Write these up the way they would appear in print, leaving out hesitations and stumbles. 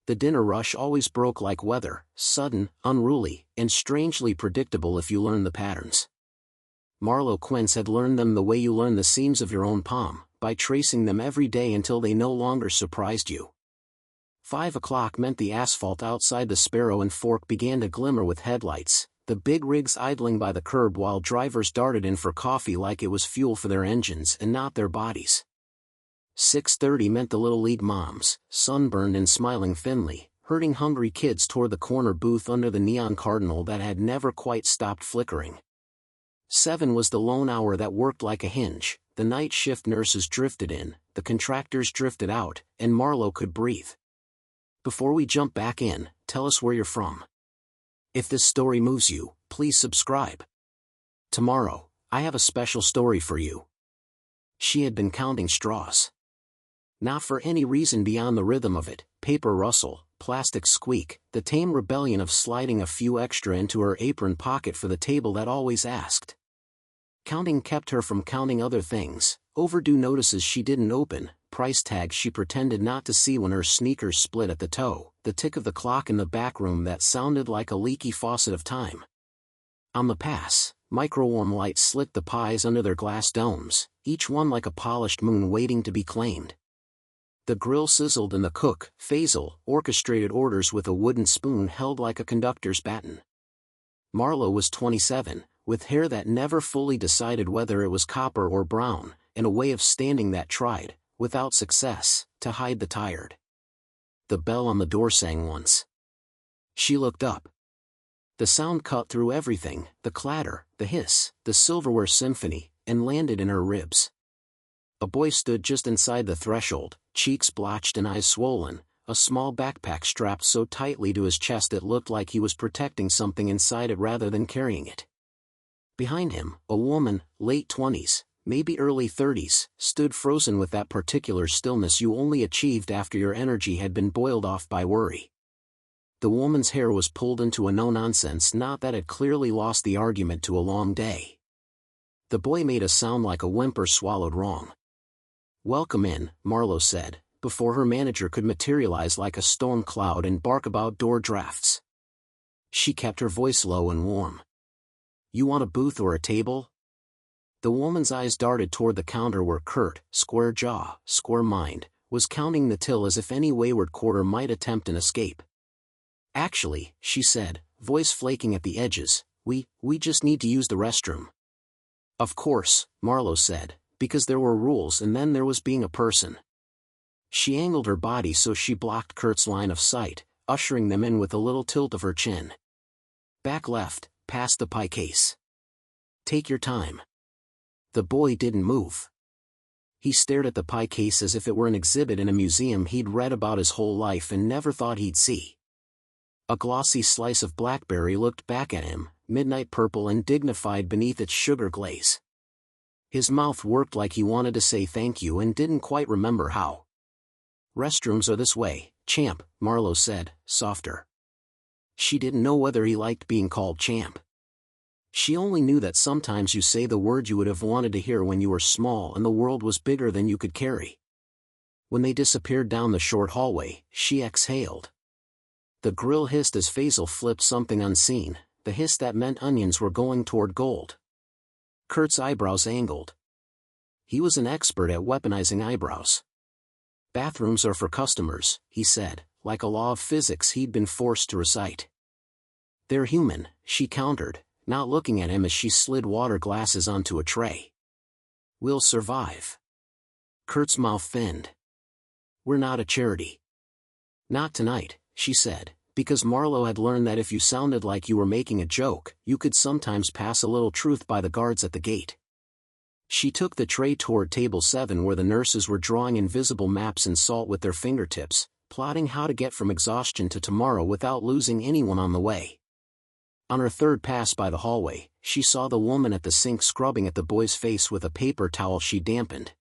The dinner rush always broke like weather, sudden, unruly, and strangely predictable if you learned the patterns. Marlo Quince had learned them the way you learn the seams of your own palm, by tracing them every day until they no longer surprised you. 5 o'clock meant the asphalt outside the Sparrow and Fork began to glimmer with headlights, the big rigs idling by the curb while drivers darted in for coffee like it was fuel for their engines and not their bodies. 6:30 meant the Little League moms, sunburned and smiling thinly, herding hungry kids toward the corner booth under the neon cardinal that had never quite stopped flickering. 7 was the lone hour that worked like a hinge. The night shift nurses drifted in, the contractors drifted out, and Marlo could breathe. Before we jump back in, tell us where you're from. If this story moves you, please subscribe. Tomorrow, I have a special story for you. She had been counting straws. Not for any reason beyond the rhythm of it, paper rustle, plastic squeak, the tame rebellion of sliding a few extra into her apron pocket for the table that always asked. Counting kept her from counting other things, overdue notices she didn't open, price tags she pretended not to see when her sneakers split at the toe, the tick of the clock in the back room that sounded like a leaky faucet of time. On the pass, microwarm lights slit the pies under their glass domes, each one like a polished moon waiting to be claimed. The grill sizzled and the cook, Faisal, orchestrated orders with a wooden spoon held like a conductor's baton. Marlo was 27, with hair that never fully decided whether it was copper or brown, and a way of standing that tried, without success, to hide the tired. The bell on the door sang once. She looked up. The sound cut through everything, the clatter, the hiss, the silverware symphony, and landed in her ribs. A boy stood just inside the threshold, cheeks blotched and eyes swollen, a small backpack strapped so tightly to his chest it looked like he was protecting something inside it rather than carrying it. Behind him, a woman, late 20s, maybe early 30s, stood frozen with that particular stillness you only achieved after your energy had been boiled off by worry. The woman's hair was pulled into a no-nonsense knot that had clearly lost the argument to a long day. The boy made a sound like a whimper swallowed wrong. "Welcome in," Marlo said, before her manager could materialize like a storm cloud and bark about door drafts. She kept her voice low and warm. "You want a booth or a table?" The woman's eyes darted toward the counter where Kurt, square jaw, square mind, was counting the till as if any wayward quarter might attempt an escape. "Actually," she said, voice flaking at the edges, we just need to use the restroom." "Of course," Marlo said, because there were rules and then there was being a person. She angled her body so she blocked Kurt's line of sight, ushering them in with a little tilt of her chin. "Back left, past the pie case. Take your time." The boy didn't move. He stared at the pie case as if it were an exhibit in a museum he'd read about his whole life and never thought he'd see. A glossy slice of blackberry looked back at him, midnight purple and dignified beneath its sugar glaze. His mouth worked like he wanted to say thank you and didn't quite remember how. "Restrooms are this way, champ," Marlo said, softer. She didn't know whether he liked being called champ. She only knew that sometimes you say the word you would have wanted to hear when you were small and the world was bigger than you could carry. When they disappeared down the short hallway, she exhaled. The grill hissed as Faisal flipped something unseen, the hiss that meant onions were going toward gold. Kurt's eyebrows angled. He was an expert at weaponizing eyebrows. "Bathrooms are for customers," he said, like a law of physics he'd been forced to recite. "They're human," she countered, not looking at him as she slid water glasses onto a tray. "We'll survive." Kurt's mouth thinned. "We're not a charity." "Not tonight," she said, because Marlo had learned that if you sounded like you were making a joke, you could sometimes pass a little truth by the guards at the gate. She took the tray toward table 7 where the nurses were drawing invisible maps in salt with their fingertips, plotting how to get from exhaustion to tomorrow without losing anyone on the way. On her third pass by the hallway, she saw the woman at the sink scrubbing at the boy's face with a paper towel she dampened.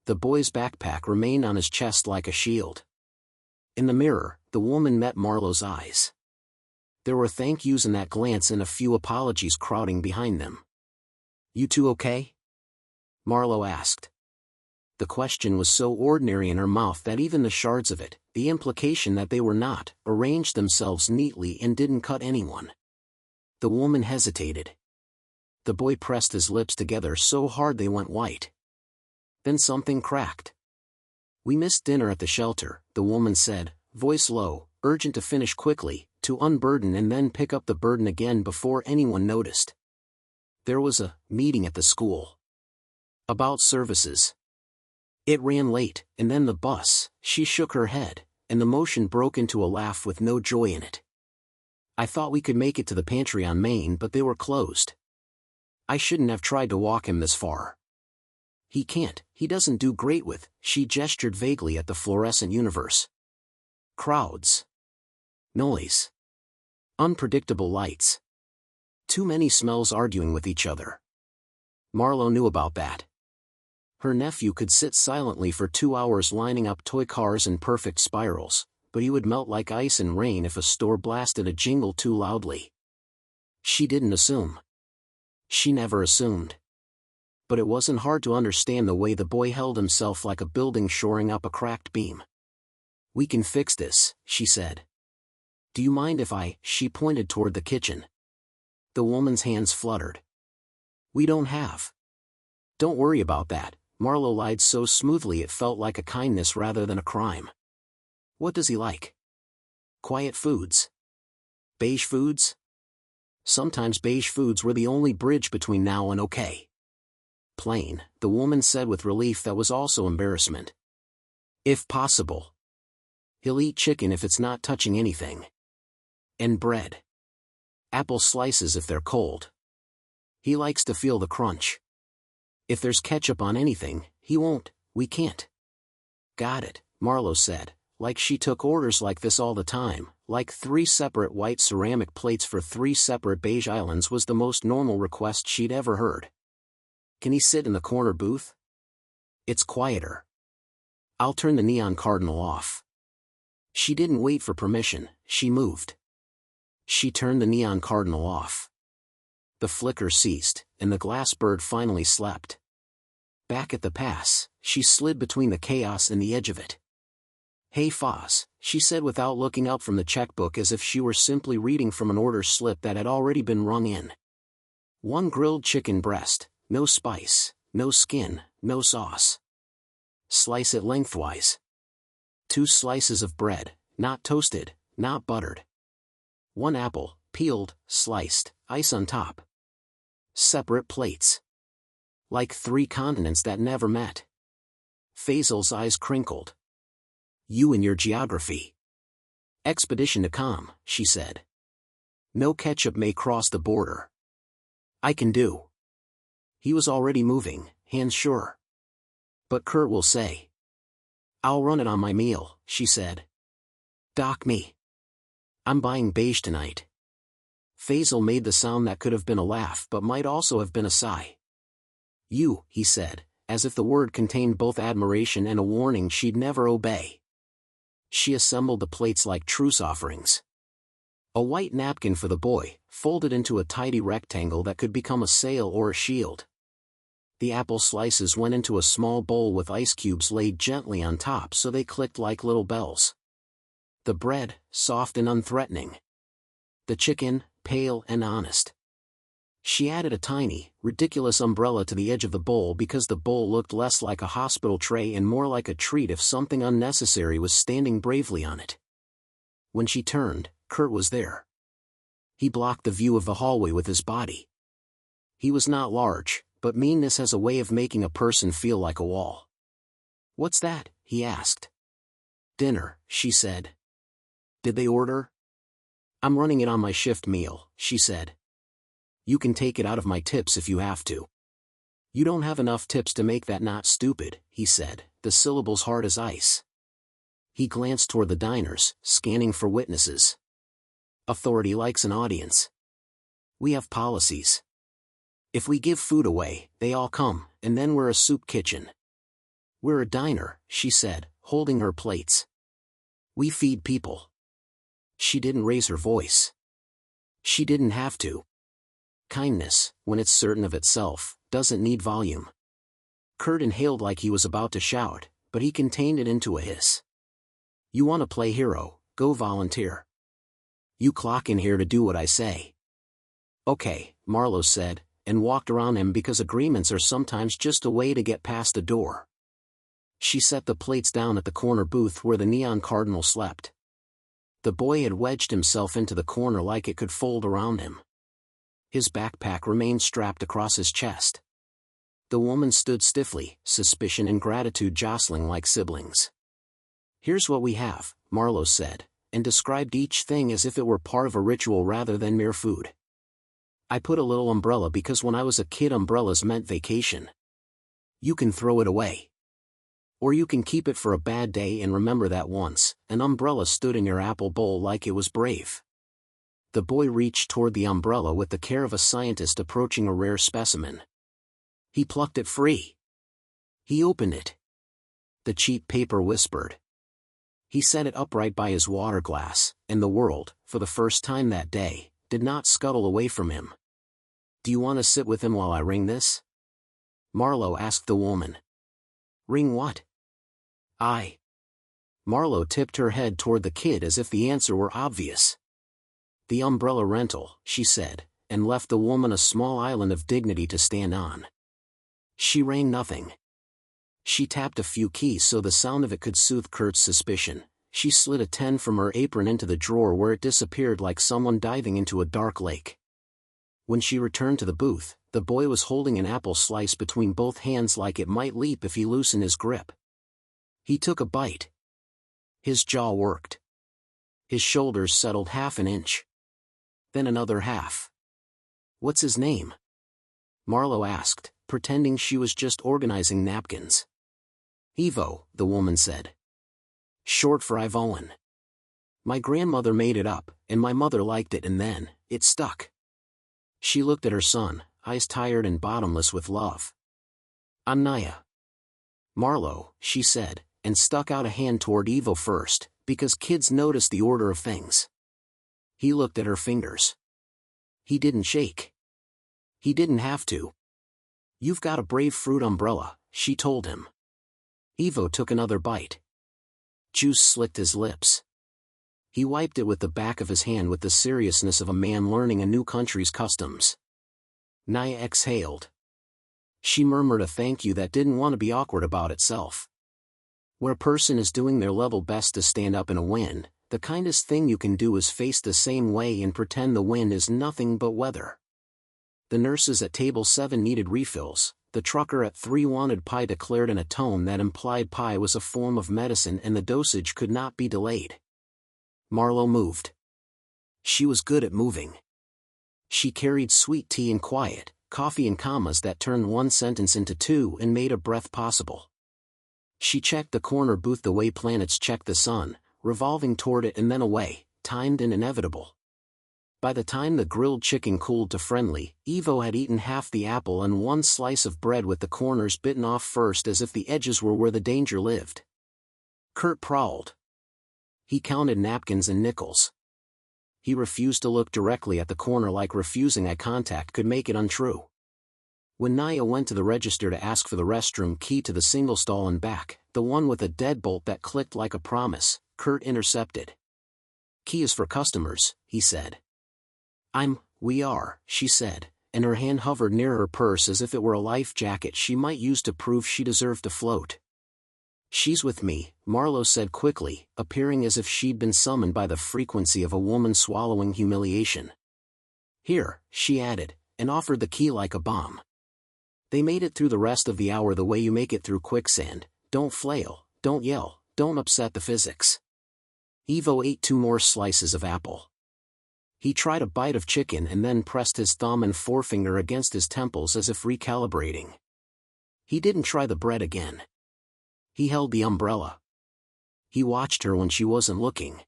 The boy's backpack remained on his chest like a shield. In the mirror, the woman met Marlo's eyes. There were thank yous in that glance and a few apologies crowding behind them. "You two okay?" Marlo asked. The question was so ordinary in her mouth that even the shards of it, the implication that they were not, arranged themselves neatly and didn't cut anyone. The woman hesitated. The boy pressed his lips together so hard they went white. Then something cracked. "We missed dinner at the shelter," the woman said, voice low, urgent to finish quickly, to unburden and then pick up the burden again before anyone noticed. "There was a meeting at the school. About services. It ran late, and then the bus." She shook her head, and the motion broke into a laugh with no joy in it. "I thought we could make it to the pantry on Main, but they were closed. I shouldn't have tried to walk him this far. He can't, he doesn't do great with," she gestured vaguely at the fluorescent universe. "Crowds. Noise. Unpredictable lights. Too many smells arguing with each other." Marlowe knew about that. Her nephew could sit silently for 2 hours lining up toy cars in perfect spirals, but he would melt like ice in rain if a store blasted a jingle too loudly. She didn't assume. She never assumed. But it wasn't hard to understand the way the boy held himself like a building shoring up a cracked beam. "We can fix this," she said. "Do you mind if I?" She pointed toward the kitchen. The woman's hands fluttered. "We don't have." "Don't worry about that," Marlowe lied so smoothly it felt like a kindness rather than a crime. "What does he like? Quiet foods? Beige foods?" Sometimes beige foods were the only bridge between now and okay. "Plain," the woman said with relief that was also embarrassment. "If possible. He'll eat chicken if it's not touching anything. And bread. Apple slices if they're cold. He likes to feel the crunch. If there's ketchup on anything, he won't." "We can't." "Got it," Marlowe said, like she took orders like this all the time, like 3 separate white ceramic plates for 3 separate beige islands was the most normal request she'd ever heard. "Can he sit in the corner booth? It's quieter. I'll turn the neon cardinal off." She didn't wait for permission, she moved. She turned the neon cardinal off. The flicker ceased, and the glass bird finally slept. Back at the pass, she slid between the chaos and the edge of it. "Hey Foz," she said without looking up from the checkbook as if she were simply reading from an order slip that had already been rung in. "1 grilled chicken breast, no spice, no skin, no sauce. Slice it lengthwise. 2 slices of bread, not toasted, not buttered. 1 apple, peeled, sliced, ice on top. Separate plates. Like 3 continents that never met." Faisal's eyes crinkled. "You and your geography. Expedition to calm," she said. "No ketchup may cross the border. I can do." He was already moving, hands sure. "But Kurt will say." "I'll run it on my meal," she said. "Dock me. I'm buying beige tonight." Faisal made the sound that could have been a laugh but might also have been a sigh. "You," he said, as if the word contained both admiration and a warning she'd never obey. She assembled the plates like truce offerings. A white napkin for the boy, folded into a tidy rectangle that could become a sail or a shield. The apple slices went into a small bowl with ice cubes laid gently on top so they clicked like little bells. The bread, soft and unthreatening. The chicken, pale and honest. She added a tiny, ridiculous umbrella to the edge of the bowl because the bowl looked less like a hospital tray and more like a treat if something unnecessary was standing bravely on it. When she turned, Kurt was there. He blocked the view of the hallway with his body. He was not large, but meanness has a way of making a person feel like a wall. "What's that?" he asked. "Dinner," she said. "Did they order?" "I'm running it on my shift meal," she said. "You can take it out of my tips if you have to." "You don't have enough tips to make that not stupid," he said, the syllables hard as ice. He glanced toward the diners, scanning for witnesses. "Authority likes an audience. We have policies. If we give food away, they all come, and then we're a soup kitchen." "We're a diner," she said, holding her plates. "We feed people." She didn't raise her voice. She didn't have to. Kindness, when it's certain of itself, doesn't need volume. Kurt inhaled like he was about to shout, but he contained it into a hiss. You want to play hero, go volunteer. You clock in here to do what I say. Okay, Marlowe said, and walked around him because agreements are sometimes just a way to get past a door. She set the plates down at the corner booth where the neon cardinal slept. The boy had wedged himself into the corner like it could fold around him. His backpack remained strapped across his chest. The woman stood stiffly, suspicion and gratitude jostling like siblings. Here's what we have, Marlowe said, and described each thing as if it were part of a ritual rather than mere food. I put a little umbrella because when I was a kid umbrellas meant vacation. You can throw it away. Or you can keep it for a bad day and remember that once, an umbrella stood in your apple bowl like it was brave. The boy reached toward the umbrella with the care of a scientist approaching a rare specimen. He plucked it free. He opened it. The cheap paper whispered. He set it upright by his water glass, and the world, for the first time that day, did not scuttle away from him. Do you want to sit with him while I ring this? Marlowe asked the woman. Ring what? Marlowe tipped her head toward the kid as if the answer were obvious. The umbrella rental, she said, and left the woman a small island of dignity to stand on. She rang nothing. She tapped a few keys so the sound of it could soothe Kurt's suspicion. She slid a 10 from her apron into the drawer where it disappeared like someone diving into a dark lake. When she returned to the booth, the boy was holding an apple slice between both hands like it might leap if he loosened his grip. He took a bite. His jaw worked. His shoulders settled half an inch. Then another half. What's his name? Marlowe asked, pretending she was just organizing napkins. Ivo, the woman said. Short for Ivoan. My grandmother made it up, and my mother liked it and then, it stuck. She looked at her son, eyes tired and bottomless with love. I'm Naya. Marlowe, she said, and stuck out a hand toward Ivo first, because kids notice the order of things. He looked at her fingers. He didn't shake. He didn't have to. You've got a brave fruit umbrella, she told him. Ivo took another bite. Juice slicked his lips. He wiped it with the back of his hand with the seriousness of a man learning a new country's customs. Naya exhaled. She murmured a thank you that didn't want to be awkward about itself. Where a person is doing their level best to stand up in a wind, the kindest thing you can do is face the same way and pretend the wind is nothing but weather. The nurses at table 7 needed refills, the trucker at 3 wanted pie declared in a tone that implied pie was a form of medicine and the dosage could not be delayed. Marlowe moved. She was good at moving. She carried sweet tea and quiet, coffee and commas that turned one sentence into 2 and made a breath possible. She checked the corner booth the way planets check the sun, revolving toward it and then away, timed and inevitable. By the time the grilled chicken cooled to friendly, Ivo had eaten half the apple and 1 slice of bread with the corners bitten off first as if the edges were where the danger lived. Kurt prowled. He counted napkins and nickels. He refused to look directly at the corner like refusing eye contact could make it untrue. When Naya went to the register to ask for the restroom key to the single stall and back, the one with a deadbolt that clicked like a promise, Kurt intercepted. Key is for customers, he said. We are, she said, and her hand hovered near her purse as if it were a life jacket she might use to prove she deserved to float. She's with me, Marlowe said quickly, appearing as if she'd been summoned by the frequency of a woman swallowing humiliation. Here, she added, and offered the key like a bomb. They made it through the rest of the hour the way you make it through quicksand, don't flail, don't yell, don't upset the physics. Ivo ate 2 more slices of apple. He tried a bite of chicken and then pressed his thumb and forefinger against his temples as if recalibrating. He didn't try the bread again. He held the umbrella. He watched her when she wasn't looking.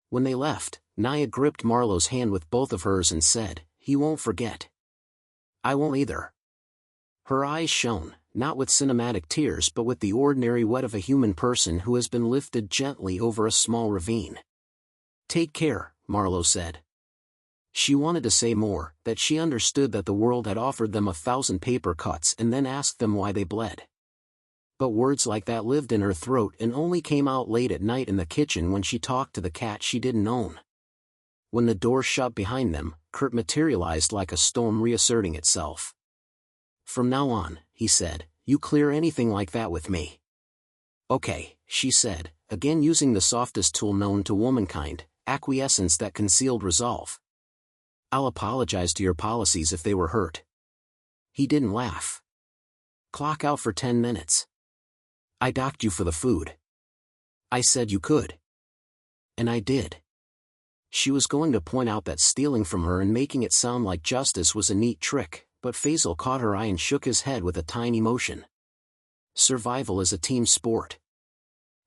When they left, Naya gripped Marlowe's hand with both of hers and said, "He won't forget." "I won't either." Her eyes shone, not with cinematic tears but with the ordinary wet of a human person who has been lifted gently over a small ravine. "Take care," Marlowe said. She wanted to say more, that she understood that the world had offered them 1,000 paper cuts and then asked them why they bled. But words like that lived in her throat and only came out late at night in the kitchen when she talked to the cat she didn't own. When the door shut behind them, Kurt materialized like a storm reasserting itself. "From now on," he said, "you clear anything like that with me." "Okay," she said, again using the softest tool known to womankind, acquiescence that concealed resolve. "I'll apologize to your policies if they were hurt." He didn't laugh. "Clock out for 10 minutes. I docked you for the food. I said you could. And I did." She was going to point out that stealing from her and making it sound like justice was a neat trick, but Faisal caught her eye and shook his head with a tiny motion. "Survival is a team sport."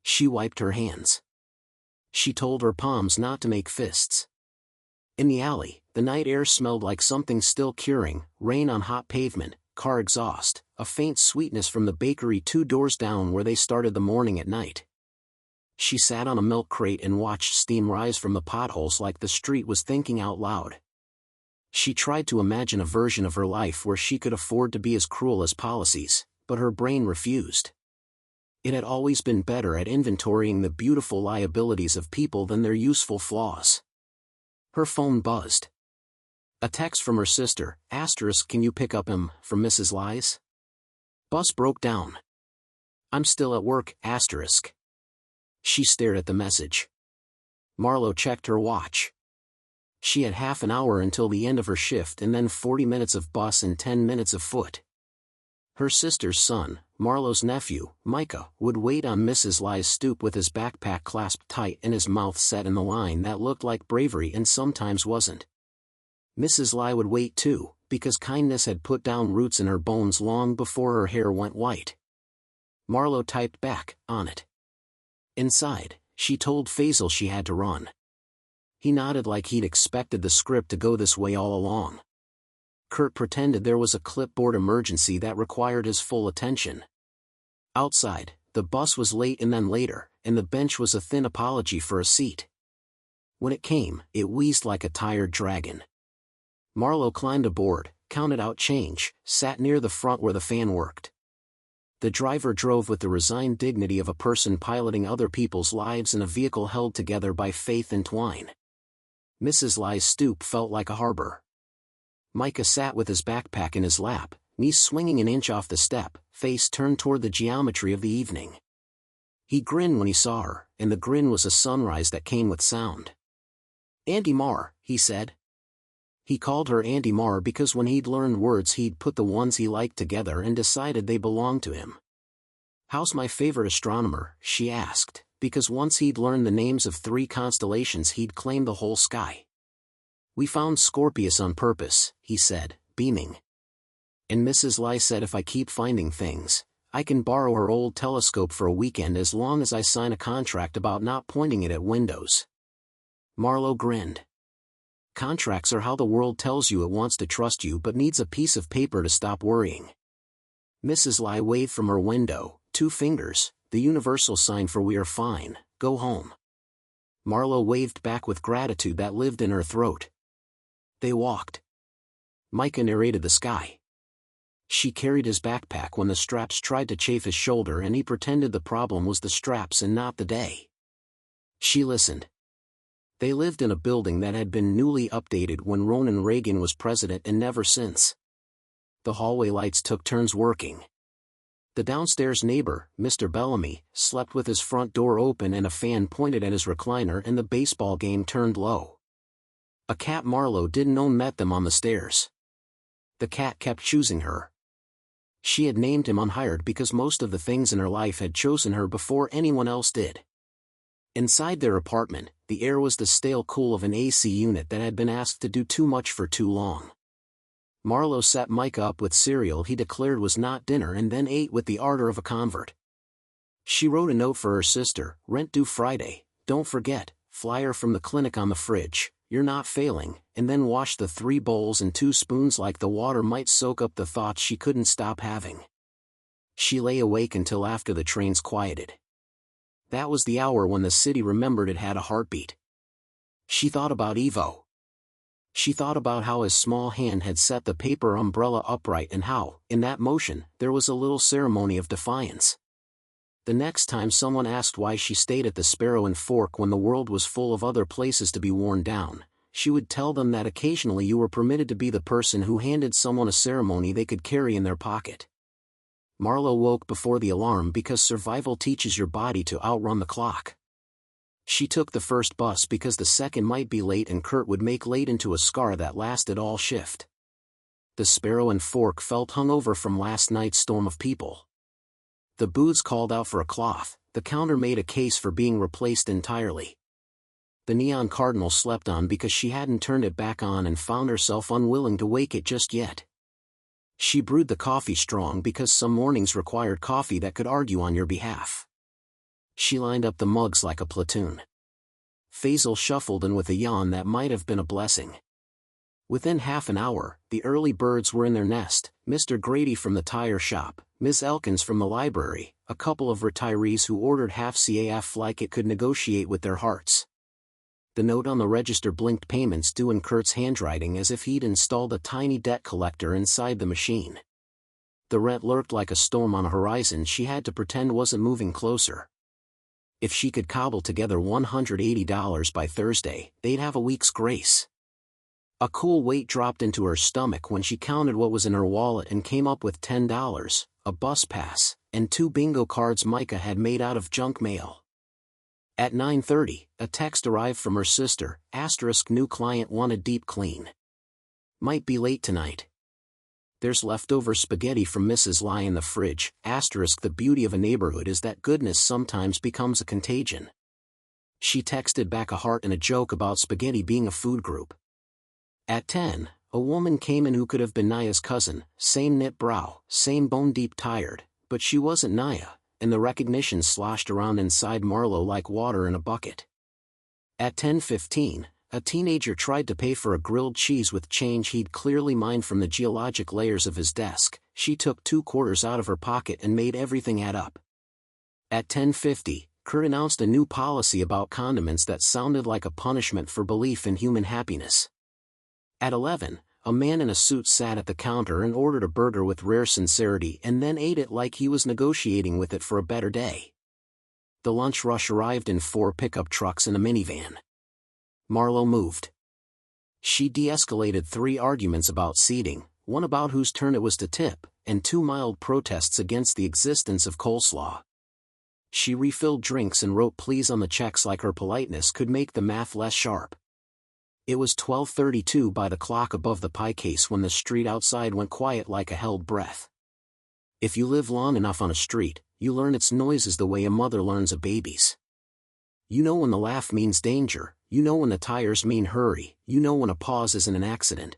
She wiped her hands. She told her palms not to make fists. In the alley, the night air smelled like something still curing, rain on hot pavement, car exhaust, a faint sweetness from the bakery 2 doors down where they started the morning at night. She sat on a milk crate and watched steam rise from the potholes like the street was thinking out loud. She tried to imagine a version of her life where she could afford to be as cruel as policies, but her brain refused. It had always been better at inventorying the beautiful liabilities of people than their useful flaws. Her phone buzzed. A text from her sister, *, "Can you pick up him, from Mrs. Lies? Bus broke down. I'm still at work, *. She stared at the message. Marlo checked her watch. She had half an hour until the end of her shift and then 40 minutes of bus and 10 minutes of foot. Her sister's son, Marlo's nephew, Micah, would wait on Mrs. Lie's stoop with his backpack clasped tight and his mouth set in the line that looked like bravery and sometimes wasn't. Mrs. Lie would wait too, because kindness had put down roots in her bones long before her hair went white. Marlo typed back, on it. Inside, she told Faisal she had to run. He nodded like he'd expected the script to go this way all along. Kurt pretended there was a clipboard emergency that required his full attention. Outside, the bus was late and then later, and the bench was a thin apology for a seat. When it came, it wheezed like a tired dragon. Marlo climbed aboard, counted out change, sat near the front where the fan worked. The driver drove with the resigned dignity of a person piloting other people's lives in a vehicle held together by faith and twine. Mrs. Lie's stoop felt like a harbor. Micah sat with his backpack in his lap, knees swinging an inch off the step, face turned toward the geometry of the evening. He grinned when he saw her, and the grin was a sunrise that came with sound. "Auntie Mar," he said. He called her Auntie Mar because when he'd learned words he'd put the ones he liked together and decided they belonged to him. "How's my favorite astronomer?" she asked, because once he'd learned the names of 3 constellations he'd claimed the whole sky. "We found Scorpius on purpose," he said, beaming. And Mrs. Lie said if I keep finding things, I can borrow her old telescope for a weekend as long as I sign a contract about not pointing it at windows. Marlo grinned. Contracts are how the world tells you it wants to trust you but needs a piece of paper to stop worrying. Mrs. Lie waved from her window, 2 fingers, the universal sign for we are fine, go home. Marlo waved back with gratitude that lived in her throat. They walked. Micah narrated the sky. She carried his backpack when the straps tried to chafe his shoulder and he pretended the problem was the straps and not the day. She listened. They lived in a building that had been newly updated when Ronald Reagan was president and never since. The hallway lights took turns working. The downstairs neighbor, Mr. Bellamy, slept with his front door open and a fan pointed at his recliner and the baseball game turned low. A cat Marlo didn't own met them on the stairs. The cat kept choosing her. She had named him Unhired because most of the things in her life had chosen her before anyone else did. Inside their apartment, the air was the stale cool of an AC unit that had been asked to do too much for too long. Marlo set Micah up with cereal he declared was not dinner and then ate with the ardor of a convert. She wrote a note for her sister, rent due Friday, don't forget, flyer from the clinic on the fridge, you're not failing, and then washed the 3 bowls and 2 spoons like the water might soak up the thoughts she couldn't stop having. She lay awake until after the trains quieted. That was the hour when the city remembered it had a heartbeat. She thought about Evo. She thought about how his small hand had set the paper umbrella upright and how, in that motion, there was a little ceremony of defiance. The next time someone asked why she stayed at the Sparrow and Fork when the world was full of other places to be worn down, she would tell them that occasionally you were permitted to be the person who handed someone a ceremony they could carry in their pocket. Marlo woke before the alarm because survival teaches your body to outrun the clock. She took the first bus because the second might be late and Kurt would make late into a scar that lasted all shift. The Sparrow and Fork felt hungover from last night's storm of people. The booths called out for a cloth, the counter made a case for being replaced entirely. The neon cardinal slept on because she hadn't turned it back on and found herself unwilling to wake it just yet. She brewed the coffee strong because some mornings required coffee that could argue on your behalf. She lined up the mugs like a platoon. Faisal shuffled in with a yawn that might have been a blessing. Within half an hour, the early birds were in their nest, Mr. Grady from the tire shop, Miss Elkins from the library, a couple of retirees who ordered half CAF like it could negotiate with their hearts. The note on the register blinked payments due in Kurt's handwriting as if he'd installed a tiny debt collector inside the machine. The rent lurked like a storm on a horizon she had to pretend wasn't moving closer. If she could cobble together $180 by Thursday, they'd have a week's grace. A cool weight dropped into her stomach when she counted what was in her wallet and came up with $10, a bus pass, and 2 bingo cards Micah had made out of junk mail. At 9:30, a text arrived from her sister, * new client wanted deep clean. Might be late tonight. There's leftover spaghetti from Mrs. Lai in the fridge, * the beauty of a neighborhood is that goodness sometimes becomes a contagion. She texted back a heart and a joke about spaghetti being a food group. At 10, a woman came in who could have been Naya's cousin, same knit brow, same bone-deep tired, but she wasn't Naya, and the recognition sloshed around inside Marlo like water in a bucket. At 10:15, a teenager tried to pay for a grilled cheese with change he'd clearly mined from the geologic layers of his desk. She took 2 quarters out of her pocket and made everything add up. At 10:50, Kurt announced a new policy about condiments that sounded like a punishment for belief in human happiness. At 11, a man in a suit sat at the counter and ordered a burger with rare sincerity and then ate it like he was negotiating with it for a better day. The lunch rush arrived in 4 pickup trucks and a minivan. Marlo moved. She de-escalated 3 arguments about seating, 1 about whose turn it was to tip, and 2 mild protests against the existence of coleslaw. She refilled drinks and wrote please on the checks like her politeness could make the math less sharp. It was 12:32 by the clock above the pie case when the street outside went quiet like a held breath. If you live long enough on a street, you learn its noises the way a mother learns a baby's. You know when the laugh means danger, you know when the tires mean hurry, you know when a pause isn't an accident.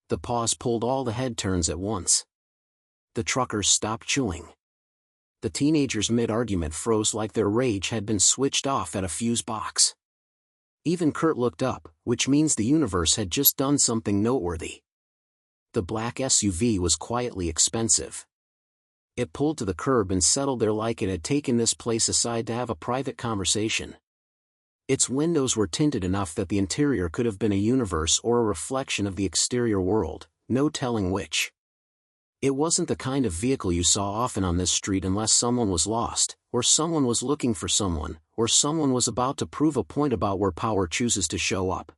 The pause pulled all the head turns at once. The truckers stopped chewing. The teenagers mid-argument froze like their rage had been switched off at a fuse box. Even Kurt looked up, which means the universe had just done something noteworthy. The black SUV was quietly expensive. It pulled to the curb and settled there like it had taken this place aside to have a private conversation. Its windows were tinted enough that the interior could have been a universe or a reflection of the exterior world, no telling which. It wasn't the kind of vehicle you saw often on this street unless someone was lost, or someone was looking for someone, or someone was about to prove a point about where power chooses to show up.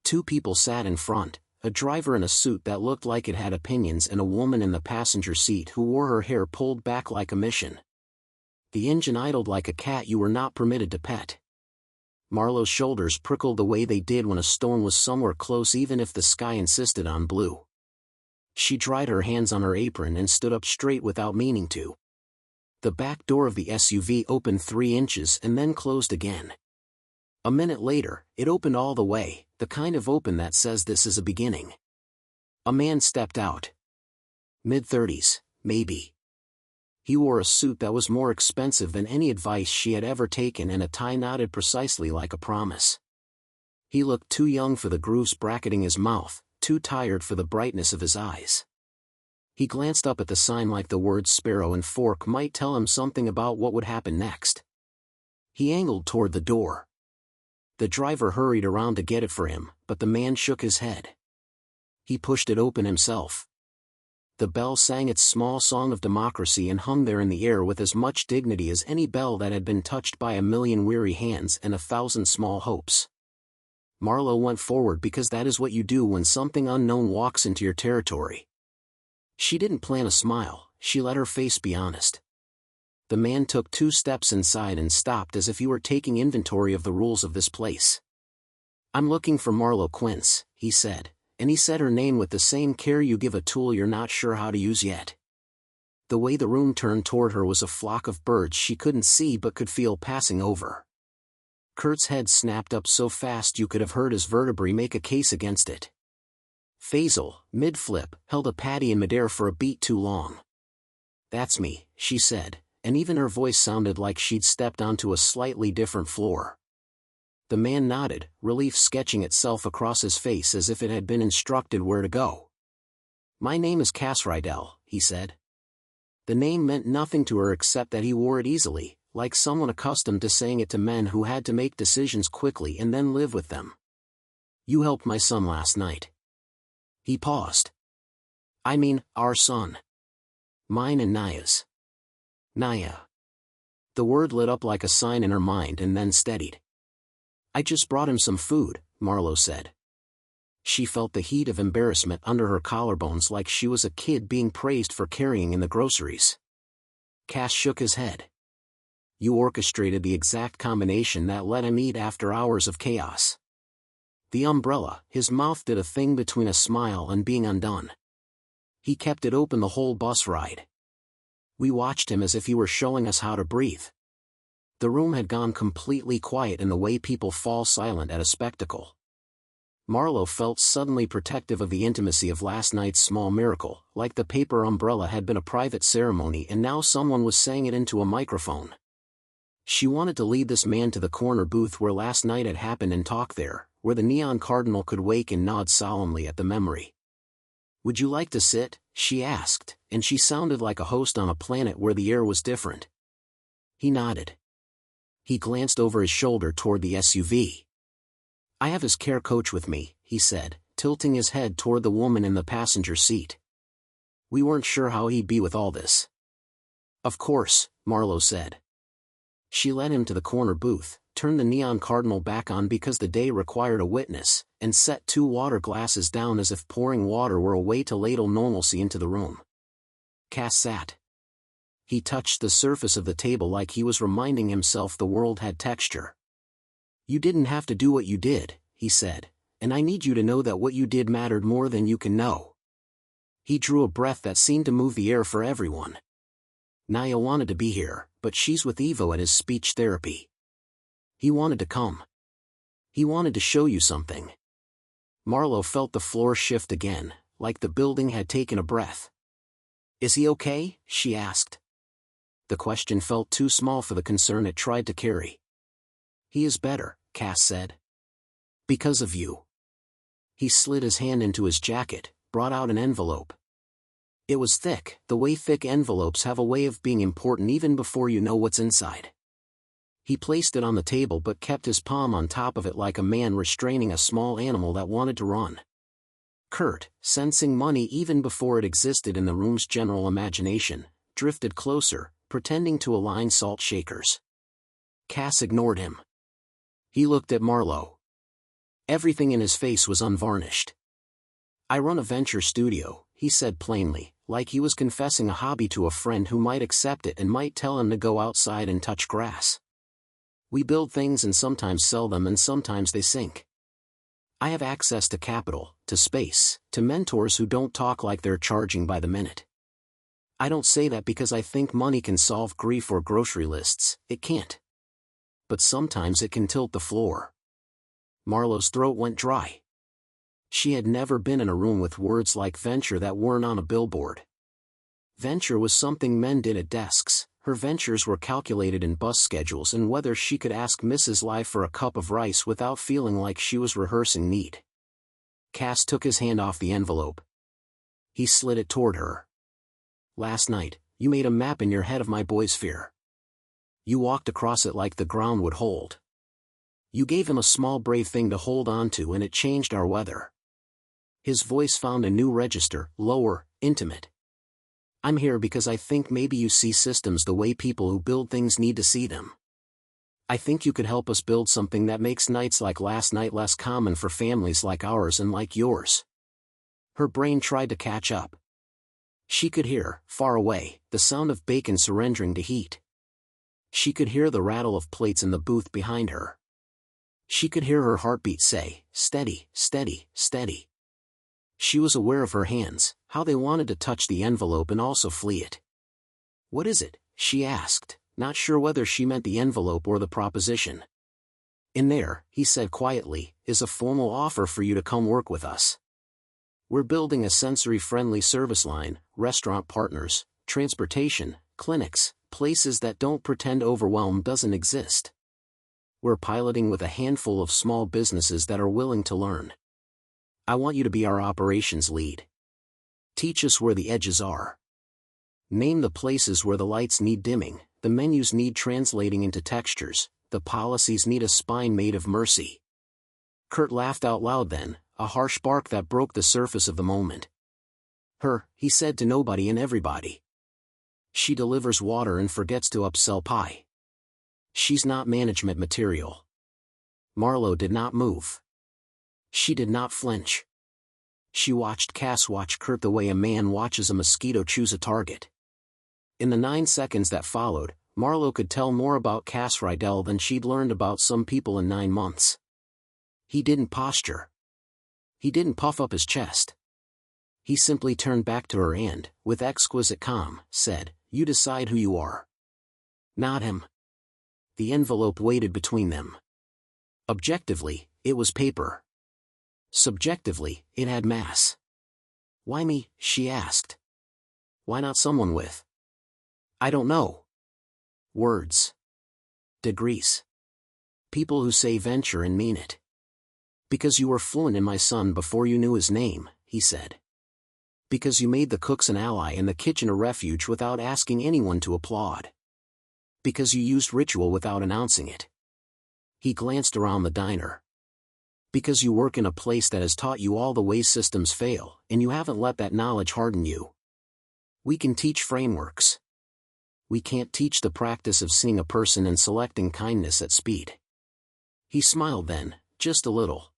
2 people sat in front, a driver in a suit that looked like it had opinions and a woman in the passenger seat who wore her hair pulled back like a mission. The engine idled like a cat you were not permitted to pet. Marlo's shoulders prickled the way they did when a storm was somewhere close even if the sky insisted on blue. She dried her hands on her apron and stood up straight without meaning to. The back door of the SUV opened 3 inches and then closed again. A minute later, it opened all the way, the kind of open that says this is a beginning. A man stepped out. Mid-30s, maybe. He wore a suit that was more expensive than any advice she had ever taken and a tie knotted precisely like a promise. He looked too young for the grooves bracketing his mouth, too tired for the brightness of his eyes. He glanced up at the sign like the words Sparrow and Fork might tell him something about what would happen next. He angled toward the door. The driver hurried around to get it for him, but the man shook his head. He pushed it open himself. The bell sang its small song of democracy and hung there in the air with as much dignity as any bell that had been touched by a million weary hands and 1,000 small hopes. Marlowe went forward because that is what you do when something unknown walks into your territory. She didn't plan a smile, she let her face be honest. The man took 2 steps inside and stopped as if he were taking inventory of the rules of this place. "I'm looking for Marlowe Quince," he said, and he said her name with the same care you give a tool you're not sure how to use yet. The way the room turned toward her was a flock of birds she couldn't see but could feel passing over. Kurt's head snapped up so fast you could have heard his vertebrae make a case against it. Faisal, mid-flip, held a patty in midair for a beat too long. "That's me," she said, and even her voice sounded like she'd stepped onto a slightly different floor. The man nodded, relief sketching itself across his face as if it had been instructed where to go. "My name is Cass Rydell," he said. The name meant nothing to her except that he wore it easily, like someone accustomed to saying it to men who had to make decisions quickly and then live with them. "You helped my son last night." He paused. "I mean, our son. Mine and Naya's." Naya. The word lit up like a sign in her mind and then steadied. "I just brought him some food," Marlowe said. She felt the heat of embarrassment under her collarbones like she was a kid being praised for carrying in the groceries. Cass shook his head. "You orchestrated the exact combination that let him eat after hours of chaos." The umbrella, his mouth did a thing between a smile and being undone. He kept it open the whole bus ride. We watched him as if he were showing us how to breathe. The room had gone completely quiet in the way people fall silent at a spectacle. Marlowe felt suddenly protective of the intimacy of last night's small miracle, like the paper umbrella had been a private ceremony and now someone was saying it into a microphone. She wanted to lead this man to the corner booth where last night had happened and talk there, where the neon cardinal could wake and nod solemnly at the memory. "Would you like to sit?" she asked, and she sounded like a host on a planet where the air was different. He nodded. He glanced over his shoulder toward the SUV. "I have his care coach with me," he said, tilting his head toward the woman in the passenger seat. "We weren't sure how he'd be with all this." "Of course," Marlowe said. She led him to the corner booth, turned the neon cardinal back on because the day required a witness, and set 2 water glasses down as if pouring water were a way to ladle normalcy into the room. Cass sat. He touched the surface of the table like he was reminding himself the world had texture. "You didn't have to do what you did," he said, "and I need you to know that what you did mattered more than you can know." He drew a breath that seemed to move the air for everyone. "Naya wanted to be here, but she's with Evo at his speech therapy. He wanted to come. He wanted to show you something." Marlowe felt the floor shift again, like the building had taken a breath. "Is he okay?" she asked. The question felt too small for the concern it tried to carry. "He is better," Cass said. "Because of you." He slid his hand into his jacket, brought out an envelope. It was thick, the way thick envelopes have a way of being important even before you know what's inside. He placed it on the table but kept his palm on top of it like a man restraining a small animal that wanted to run. Kurt, sensing money even before it existed in the room's general imagination, drifted closer, pretending to align salt shakers. Cass ignored him. He looked at Marlowe. Everything in his face was unvarnished. "I run a venture studio," he said plainly, like he was confessing a hobby to a friend who might accept it and might tell him to go outside and touch grass. "We build things and sometimes sell them and sometimes they sink. I have access to capital, to space, to mentors who don't talk like they're charging by the minute. I don't say that because I think money can solve grief or grocery lists, it can't. But sometimes it can tilt the floor." Marlowe's throat went dry. She had never been in a room with words like venture that weren't on a billboard. Venture was something men did at desks. Her ventures were calculated in bus schedules and whether she could ask Mrs. Lai for a cup of rice without feeling like she was rehearsing need. Cass took his hand off the envelope. He slid it toward her. "Last night, you made a map in your head of my boy's fear. You walked across it like the ground would hold. You gave him a small brave thing to hold on to and it changed our weather. His voice found a new register, lower, intimate. I'm here because I think maybe you see systems the way people who build things need to see them. I think you could help us build something that makes nights like last night less common for families like ours and like yours. Her brain tried to catch up. She could hear, far away, the sound of bacon surrendering to heat. She could hear the rattle of plates in the booth behind her. She could hear her heartbeat say, steady, steady, steady. She was aware of her hands, how they wanted to touch the envelope and also flee it. What is it? She asked, not sure whether she meant the envelope or the proposition. In there, he said quietly, is a formal offer for you to come work with us. We're building a sensory-friendly service line, restaurant partners, transportation, clinics, places that don't pretend overwhelm doesn't exist. We're piloting with a handful of small businesses that are willing to learn. I want you to be our operations lead. Teach us where the edges are. Name the places where the lights need dimming, the menus need translating into textures, the policies need a spine made of mercy. Kurt laughed out loud then, a harsh bark that broke the surface of the moment. Her, he said to nobody and everybody. She delivers water and forgets to upsell pie. She's not management material. Marlo did not move. She did not flinch. She watched Cass watch Kurt the way a man watches a mosquito choose a target. In the 9 seconds that followed, Marlo could tell more about Cass Rydell than she'd learned about some people in 9 months. He didn't posture. He didn't puff up his chest. He simply turned back to her and, with exquisite calm, said, "You decide who you are." Not him. The envelope waited between them. Objectively, it was paper. Subjectively, it had mass. Why me? She asked. Why not someone with? I don't know. Words. Degrees. People who say venture and mean it. Because you were fluent in my son before you knew his name, he said. Because you made the cooks an ally and the kitchen a refuge without asking anyone to applaud. Because you used ritual without announcing it. He glanced around the diner. Because you work in a place that has taught you all the ways systems fail, and you haven't let that knowledge harden you. We can teach frameworks. We can't teach the practice of seeing a person and selecting kindness at speed. He smiled then, just a little.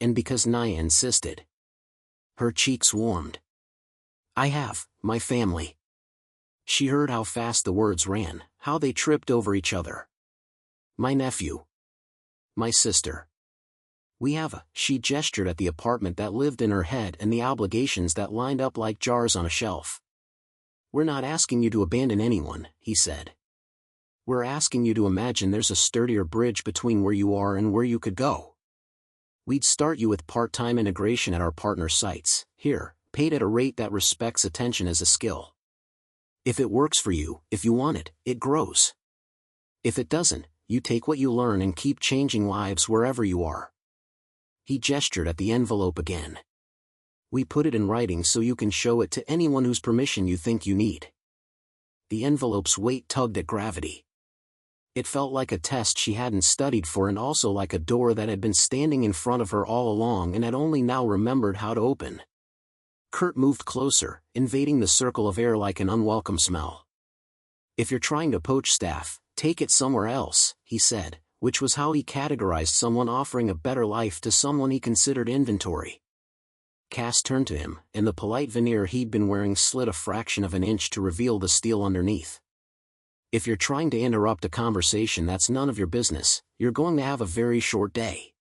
And because Naya insisted. Her cheeks warmed. I have, my family. She heard how fast the words ran, how they tripped over each other. My nephew. My sister. We have a, she gestured at the apartment that lived in her head and the obligations that lined up like jars on a shelf. We're not asking you to abandon anyone, he said. We're asking you to imagine there's a sturdier bridge between where you are and where you could go. We'd start you with part-time integration at our partner sites, here, paid at a rate that respects attention as a skill. If it works for you, if you want it, it grows. If it doesn't, you take what you learn and keep changing lives wherever you are. He gestured at the envelope again. We put it in writing so you can show it to anyone whose permission you think you need. The envelope's weight tugged at gravity. It felt like a test she hadn't studied for and also like a door that had been standing in front of her all along and had only now remembered how to open. Kurt moved closer, invading the circle of air like an unwelcome smell. If you're trying to poach staff, take it somewhere else, he said, which was how he categorized someone offering a better life to someone he considered inventory. Cass turned to him, and the polite veneer he'd been wearing slid a fraction of an inch to reveal the steel underneath. If you're trying to interrupt a conversation that's none of your business, you're going to have a very short day.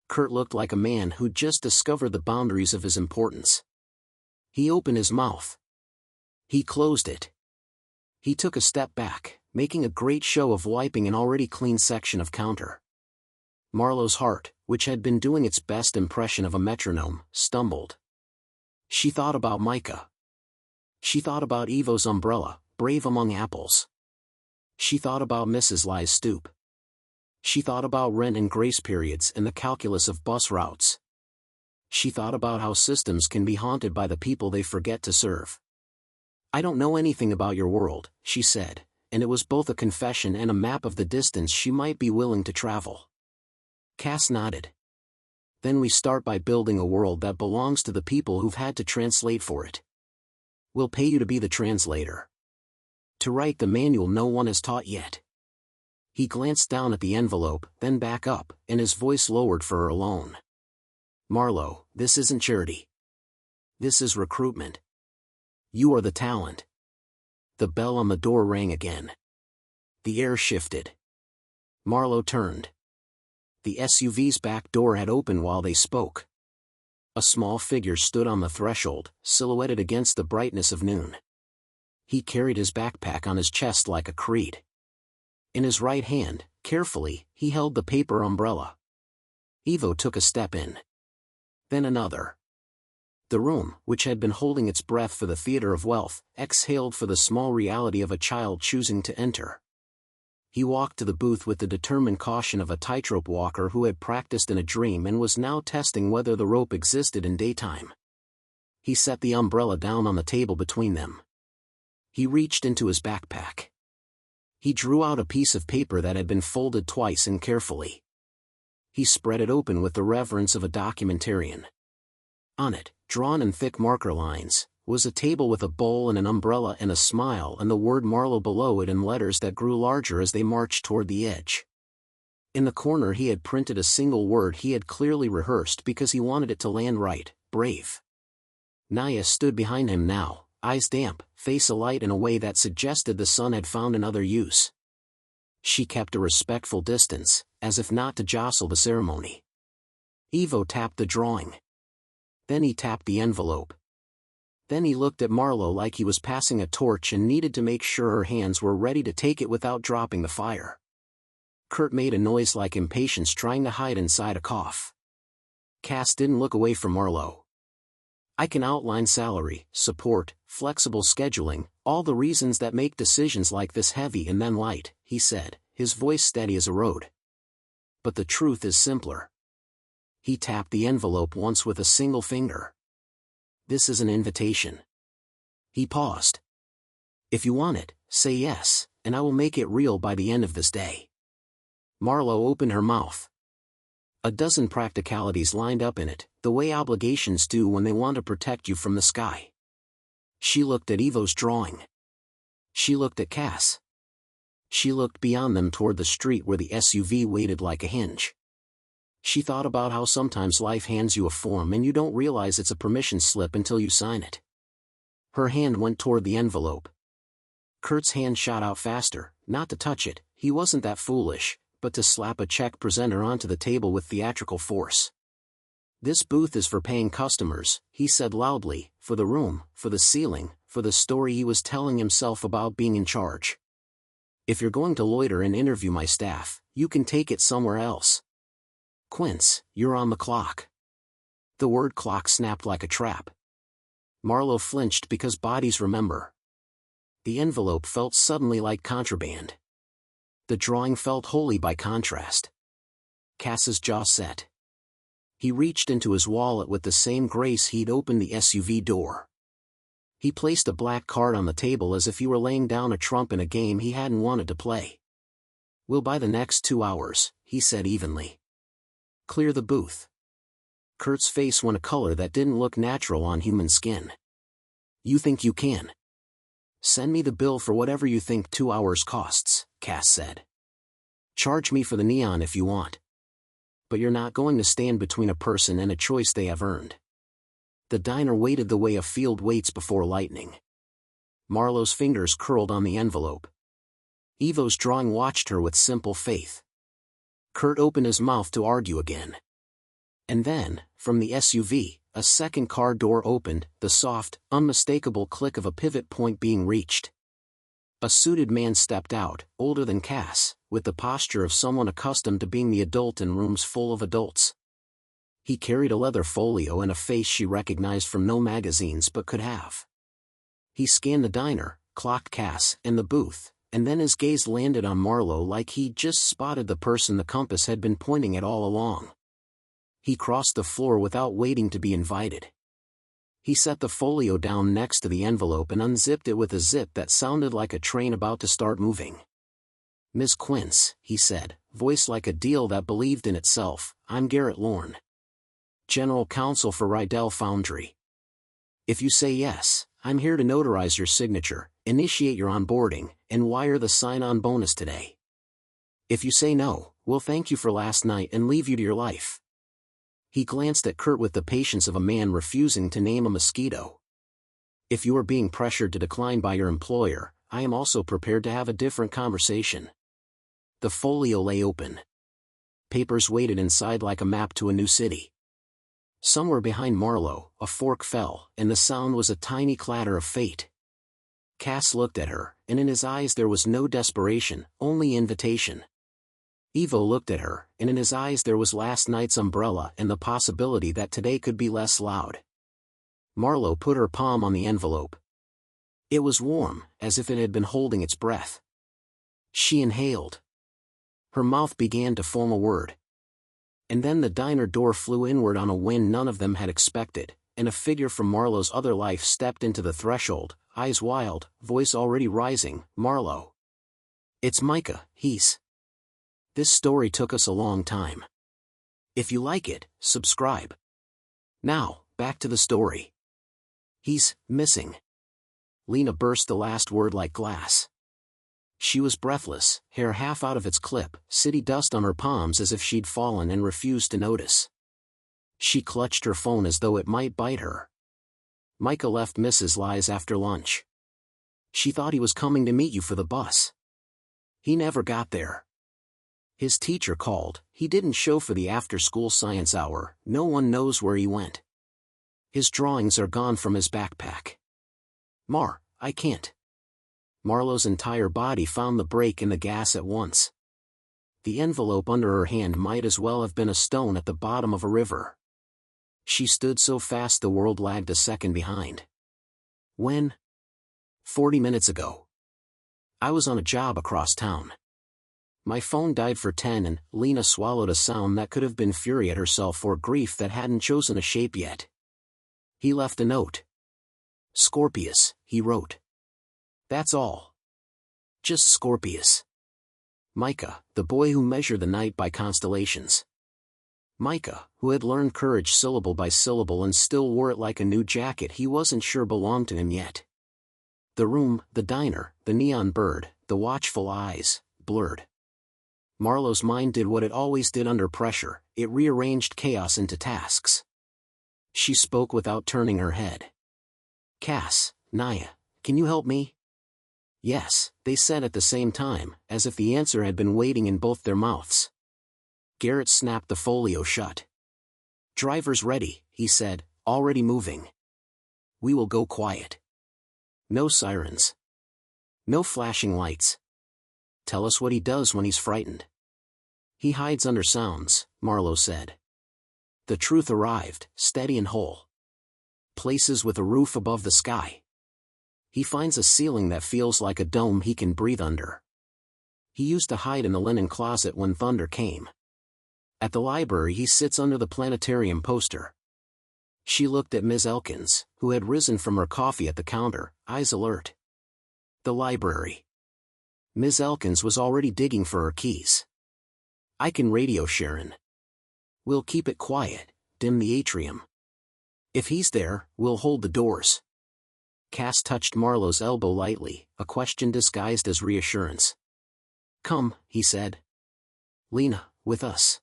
Kurt looked like a man who'd just discovered the boundaries of his importance. He opened his mouth. He closed it. He took a step back, making a great show of wiping an already clean section of counter. Marlo's heart, which had been doing its best impression of a metronome, stumbled. She thought about Micah. She thought about Evo's umbrella, brave among apples. She thought about Mrs. Lie's stoop. She thought about rent and grace periods and the calculus of bus routes. She thought about how systems can be haunted by the people they forget to serve. I don't know anything about your world, she said, and it was both a confession and a map of the distance she might be willing to travel. Cass nodded. Then we start by building a world that belongs to the people who've had to translate for it. We'll pay you to be the translator. To write the manual no one has taught yet. He glanced down at the envelope, then back up, and his voice lowered for her alone. Marlo, this isn't charity. This is recruitment. You are the talent. The bell on the door rang again. The air shifted. Marlo turned. The SUV's back door had opened while they spoke. A small figure stood on the threshold, silhouetted against the brightness of noon. He carried his backpack on his chest like a creed. In his right hand, carefully, he held the paper umbrella. Ivo took a step in. Then another. The room, which had been holding its breath for the theater of wealth, exhaled for the small reality of a child choosing to enter. He walked to the booth with the determined caution of a tightrope walker who had practiced in a dream and was now testing whether the rope existed in daytime. He set the umbrella down on the table between them. He reached into his backpack. He drew out a piece of paper that had been folded twice and carefully. He spread it open with the reverence of a documentarian. On it, drawn in thick marker lines, was a table with a bowl and an umbrella and a smile and the word Marlo below it in letters that grew larger as they marched toward the edge. In the corner he had printed a single word he had clearly rehearsed because he wanted it to land right: brave. Naya stood behind him now, eyes damp, face alight in a way that suggested the sun had found another use. She kept a respectful distance, as if not to jostle the ceremony. Ivo tapped the drawing. Then he tapped the envelope. Then he looked at Marlo like he was passing a torch and needed to make sure her hands were ready to take it without dropping the fire. Kurt made a noise like impatience trying to hide inside a cough. Cass didn't look away from Marlo. I can outline salary, support, flexible scheduling, all the reasons that make decisions like this heavy and then light, he said, his voice steady as a road. But the truth is simpler. He tapped the envelope once with a single finger. This is an invitation. He paused. If you want it, say yes, and I will make it real by the end of this day. Marlo opened her mouth. A dozen practicalities lined up in it, the way obligations do when they want to protect you from the sky. She looked at Ivo's drawing. She looked at Cass. She looked beyond them toward the street where the SUV waited like a hinge. She thought about how sometimes life hands you a form and you don't realize it's a permission slip until you sign it. Her hand went toward the envelope. Kurt's hand shot out faster, not to touch it, he wasn't that foolish, but to slap a check presenter onto the table with theatrical force. This booth is for paying customers, he said loudly, for the room, for the ceiling, for the story he was telling himself about being in charge. If you're going to loiter and interview my staff, you can take it somewhere else. Quince, you're on the clock. The word clock snapped like a trap. Marlo flinched because bodies remember. The envelope felt suddenly like contraband. The drawing felt holy by contrast. Cass's jaw set. He reached into his wallet with the same grace he'd opened the SUV door. He placed a black card on the table as if he were laying down a trump in a game he hadn't wanted to play. We'll buy the next 2 hours, he said evenly. Clear the booth. Kurt's face went a color that didn't look natural on human skin. You think you can? Send me the bill for whatever you think 2 hours costs, Cass said. Charge me for the neon if you want. But you're not going to stand between a person and a choice they have earned. The diner waited the way a field waits before lightning. Marlo's fingers curled on the envelope. Ivo's drawing watched her with simple faith. Kurt opened his mouth to argue again. And then, from the SUV, a second car door opened, the soft, unmistakable click of a pivot point being reached. A suited man stepped out, older than Cass, with the posture of someone accustomed to being the adult in rooms full of adults. He carried a leather folio and a face she recognized from no magazines but could have. He scanned the diner, clocked Cass and the booth, and then his gaze landed on Marlo like he'd just spotted the person the compass had been pointing at all along. He crossed the floor without waiting to be invited. He set the folio down next to the envelope and unzipped it with a zip that sounded like a train about to start moving. "Miss Quince," he said, voice like a deal that believed in itself, "I'm Garrett Lorne, General Counsel for Rydell Foundry. If you say yes, I'm here to notarize your signature, initiate your onboarding, and wire the sign-on bonus today. If you say no, we'll thank you for last night and leave you to your life." He glanced at Kurt with the patience of a man refusing to name a mosquito. "If you are being pressured to decline by your employer, I am also prepared to have a different conversation." The folio lay open. Papers waited inside like a map to a new city. Somewhere behind Marlowe, a fork fell, and the sound was a tiny clatter of fate. Cass looked at her, and in his eyes there was no desperation, only invitation. Ivo looked at her, and in his eyes there was last night's umbrella and the possibility that today could be less loud. Marlowe put her palm on the envelope. It was warm, as if it had been holding its breath. She inhaled. Her mouth began to form a word. And then the diner door flew inward on a wind none of them had expected, and a figure from Marlowe's other life stepped into the threshold, eyes wild, voice already rising. "Marlowe. It's Micah, he's. This story took us a long time. If you like it, subscribe. Now, back to the story. He's missing." Lena burst the last word like glass. She was breathless, hair half out of its clip, city dust on her palms as if she'd fallen and refused to notice. She clutched her phone as though it might bite her. "Micah left Mrs. Ly's after lunch. She thought he was coming to meet you for the bus. He never got there. His teacher called, he didn't show for the after-school science hour, no one knows where he went. His drawings are gone from his backpack. Mar, I can't." Marlowe's entire body found the brake in the gas at once. The envelope under her hand might as well have been a stone at the bottom of a river. She stood so fast the world lagged a second behind. "When?" 40 minutes ago. I was on a job across town. My phone died for 10 and Lena swallowed a sound that could have been fury at herself or grief that hadn't chosen a shape yet. He left a note. "Scorpius," he wrote. "That's all. Just Scorpius. Micah, the boy who measured the night by constellations. Micah, who had learned courage syllable by syllable and still wore it like a new jacket he wasn't sure belonged to him yet. The room, the diner, the neon bird, the watchful eyes, blurred. Marlowe's mind did what it always did under pressure, it rearranged chaos into tasks. She spoke without turning her head. "Cass, Naya, can you help me?" "Yes," they said at the same time, as if the answer had been waiting in both their mouths. Garrett snapped the folio shut. "Driver's ready," he said, "already moving. We will go quiet. No sirens. No flashing lights. Tell us what he does when he's frightened." "He hides under sounds," Marlowe said. The truth arrived, steady and whole. Places with a roof above the sky. He finds a ceiling that feels like a dome he can breathe under. He used to hide in the linen closet when thunder came. At the library he sits under the planetarium poster. She looked at Ms. Elkins, who had risen from her coffee at the counter, eyes alert. The library. Ms. Elkins was already digging for her keys. "I can radio Sharon. We'll keep it quiet, dim the atrium. If he's there, we'll hold the doors." Cass touched Marlowe's elbow lightly, a question disguised as reassurance. "Come," he said. "Lena, with us."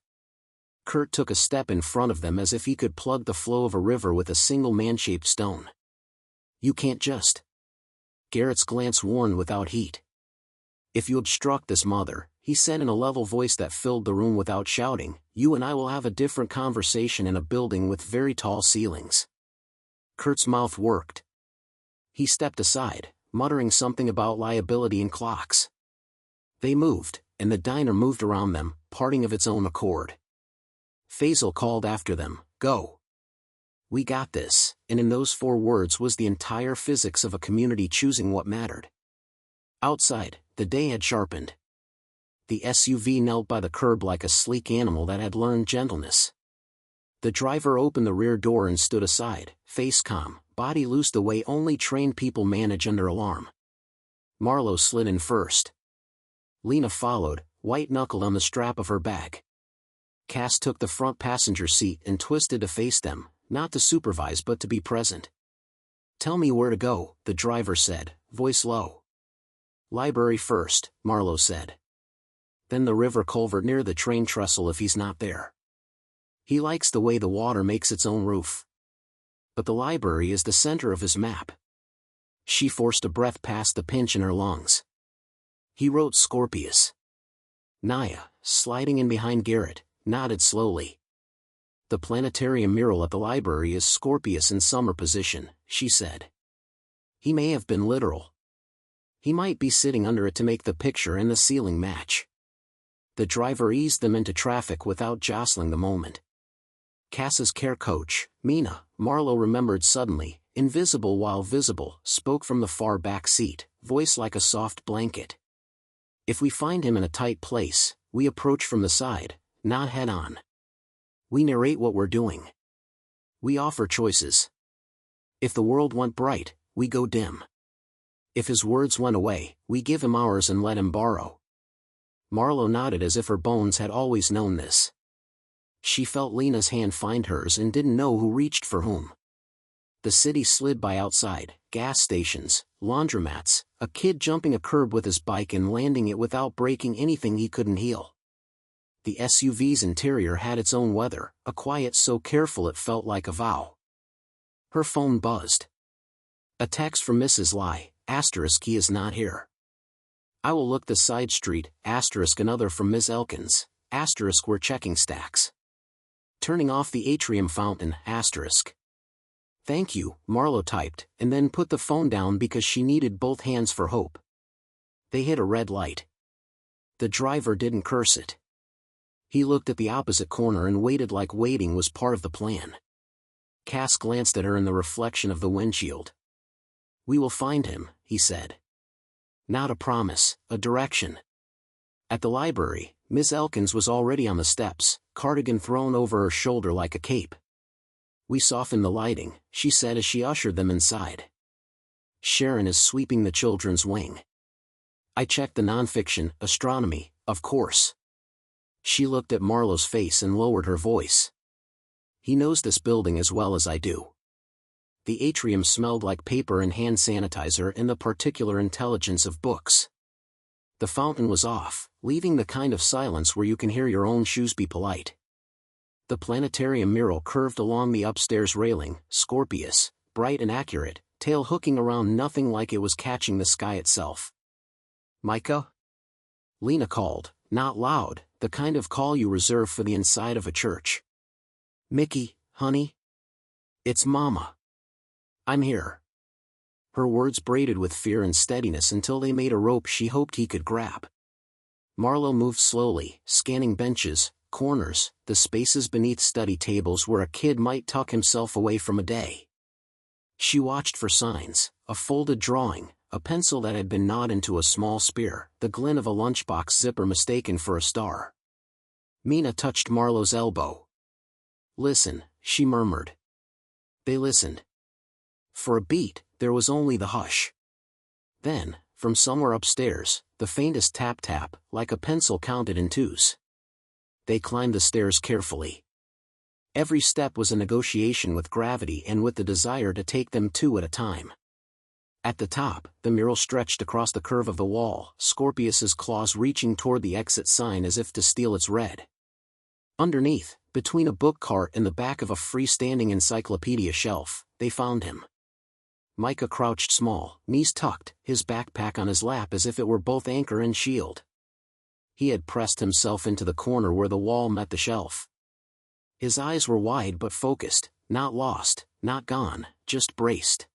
Kurt took a step in front of them as if he could plug the flow of a river with a single man-shaped stone. "You can't just." Garrett's glance warned without heat. "If you obstruct this mother," he said in a level voice that filled the room without shouting, "you and I will have a different conversation in a building with very tall ceilings." Kurt's mouth worked. He stepped aside, muttering something about liability and clocks. They moved, and the diner moved around them, parting of its own accord. Faisal called after them, "Go. We got this," and in those 4 words was the entire physics of a community choosing what mattered. Outside, the day had sharpened. The SUV knelt by the curb like a sleek animal that had learned gentleness. The driver opened the rear door and stood aside, face calm, body loose the way only trained people manage under alarm. Marlowe slid in first. Lena followed, white-knuckled on the strap of her bag. Cass took the front passenger seat and twisted to face them, not to supervise but to be present. "Tell me where to go," the driver said, voice low. "Library first," Marlowe said. "Then the river culvert near the train trestle if he's not there. He likes the way the water makes its own roof. But the library is the center of his map." She forced a breath past the pinch in her lungs. "He wrote Scorpius." Naya, sliding in behind Garrett, nodded slowly. "The planetarium mural at the library is Scorpius in summer position," she said. "He may have been literal. He might be sitting under it to make the picture and the ceiling match." The driver eased them into traffic without jostling the moment. Cass's care coach, Mina, Marlowe remembered suddenly, invisible while visible, spoke from the far back seat, voice like a soft blanket. "If we find him in a tight place, we approach from the side, not head-on. We narrate what we're doing. We offer choices. If the world went bright, we go dim. If his words went away, we give him ours and let him borrow." Marlowe nodded as if her bones had always known this. She felt Lena's hand find hers and didn't know who reached for whom. The city slid by outside, gas stations, laundromats, a kid jumping a curb with his bike and landing it without breaking anything he couldn't heal. The SUV's interior had its own weather, a quiet so careful it felt like a vow. Her phone buzzed. A text from Mrs. Lai, *, he is not here. I will look the side street, *, another from Ms. Elkins, *, we're checking stacks. Turning off the atrium fountain, *. Thank you, Marlowe typed, and then put the phone down because she needed both hands for hope. They hit a red light. The driver didn't curse it. He looked at the opposite corner and waited like waiting was part of the plan. Cass glanced at her in the reflection of the windshield. "We will find him," he said. Not a promise, a direction. At the library, Miss Elkins was already on the steps, cardigan thrown over her shoulder like a cape. "We soften the lighting," she said as she ushered them inside. "Sharon is sweeping the children's wing. I checked the nonfiction, astronomy, of course." She looked at Marlowe's face and lowered her voice. "He knows this building as well as I do." The atrium smelled like paper and hand sanitizer and the particular intelligence of books. The fountain was off, leaving the kind of silence where you can hear your own shoes be polite. The planetarium mural curved along the upstairs railing, Scorpius, bright and accurate, tail hooking around nothing like it was catching the sky itself. "Micah?" Lena called, not loud, the kind of call you reserve for the inside of a church. "Mickey, honey? It's Mama. I'm here." Her words braided with fear and steadiness until they made a rope she hoped he could grab. Marlowe moved slowly, scanning benches, corners, the spaces beneath study tables where a kid might tuck himself away from a day. She watched for signs, a folded drawing, a pencil that had been gnawed into a small spear, the glint of a lunchbox zipper mistaken for a star. Mina touched Marlowe's elbow. "Listen," she murmured. They listened. For a beat, there was only the hush. Then, from somewhere upstairs, the faintest tap-tap, like a pencil counted in twos. They climbed the stairs carefully. Every step was a negotiation with gravity and with the desire to take them two at a time. At the top, the mural stretched across the curve of the wall, Scorpius's claws reaching toward the exit sign as if to steal its red. Underneath, between a book cart and the back of a freestanding encyclopedia shelf, they found him. Micah crouched small, knees tucked, his backpack on his lap as if it were both anchor and shield. He had pressed himself into the corner where the wall met the shelf. His eyes were wide but focused, not lost, not gone, just braced.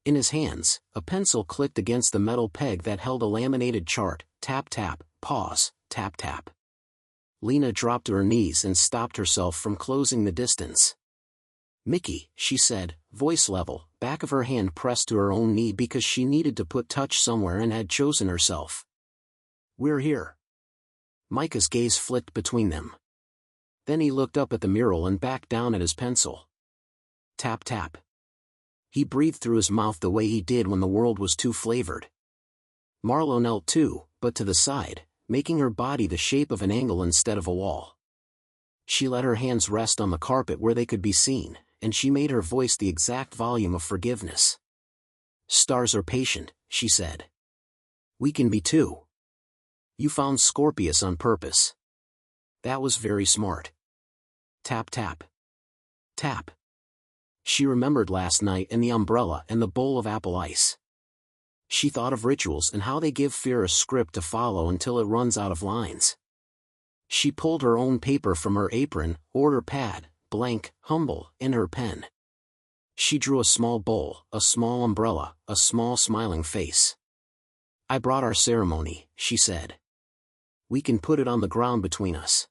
In his hands, a pencil clicked against the metal peg that held a laminated chart, tap-tap, pause, tap-tap. Lena dropped to her knees and stopped herself from closing the distance. "Mickey," she said, voice level, back of her hand pressed to her own knee because she needed to put touch somewhere and had chosen herself. "We're here." Micah's gaze flicked between them. Then he looked up at the mural and back down at his pencil. Tap-tap. He breathed through his mouth the way he did when the world was too flavored. Marlowe knelt too, but to the side, making her body the shape of an angle instead of a wall. She let her hands rest on the carpet where they could be seen, and she made her voice the exact volume of forgiveness. "Stars are patient," she said. "We can be too. You found Scorpius on purpose. That was very smart." Tap tap. Tap. She remembered last night and the umbrella and the bowl of apple ice. She thought of rituals and how they give fear a script to follow until it runs out of lines. She pulled her own paper from her apron, order pad, blank, humble, and her pen. She drew a small bowl, a small umbrella, a small smiling face. "I brought our ceremony," she said. "We can put it on the ground between us.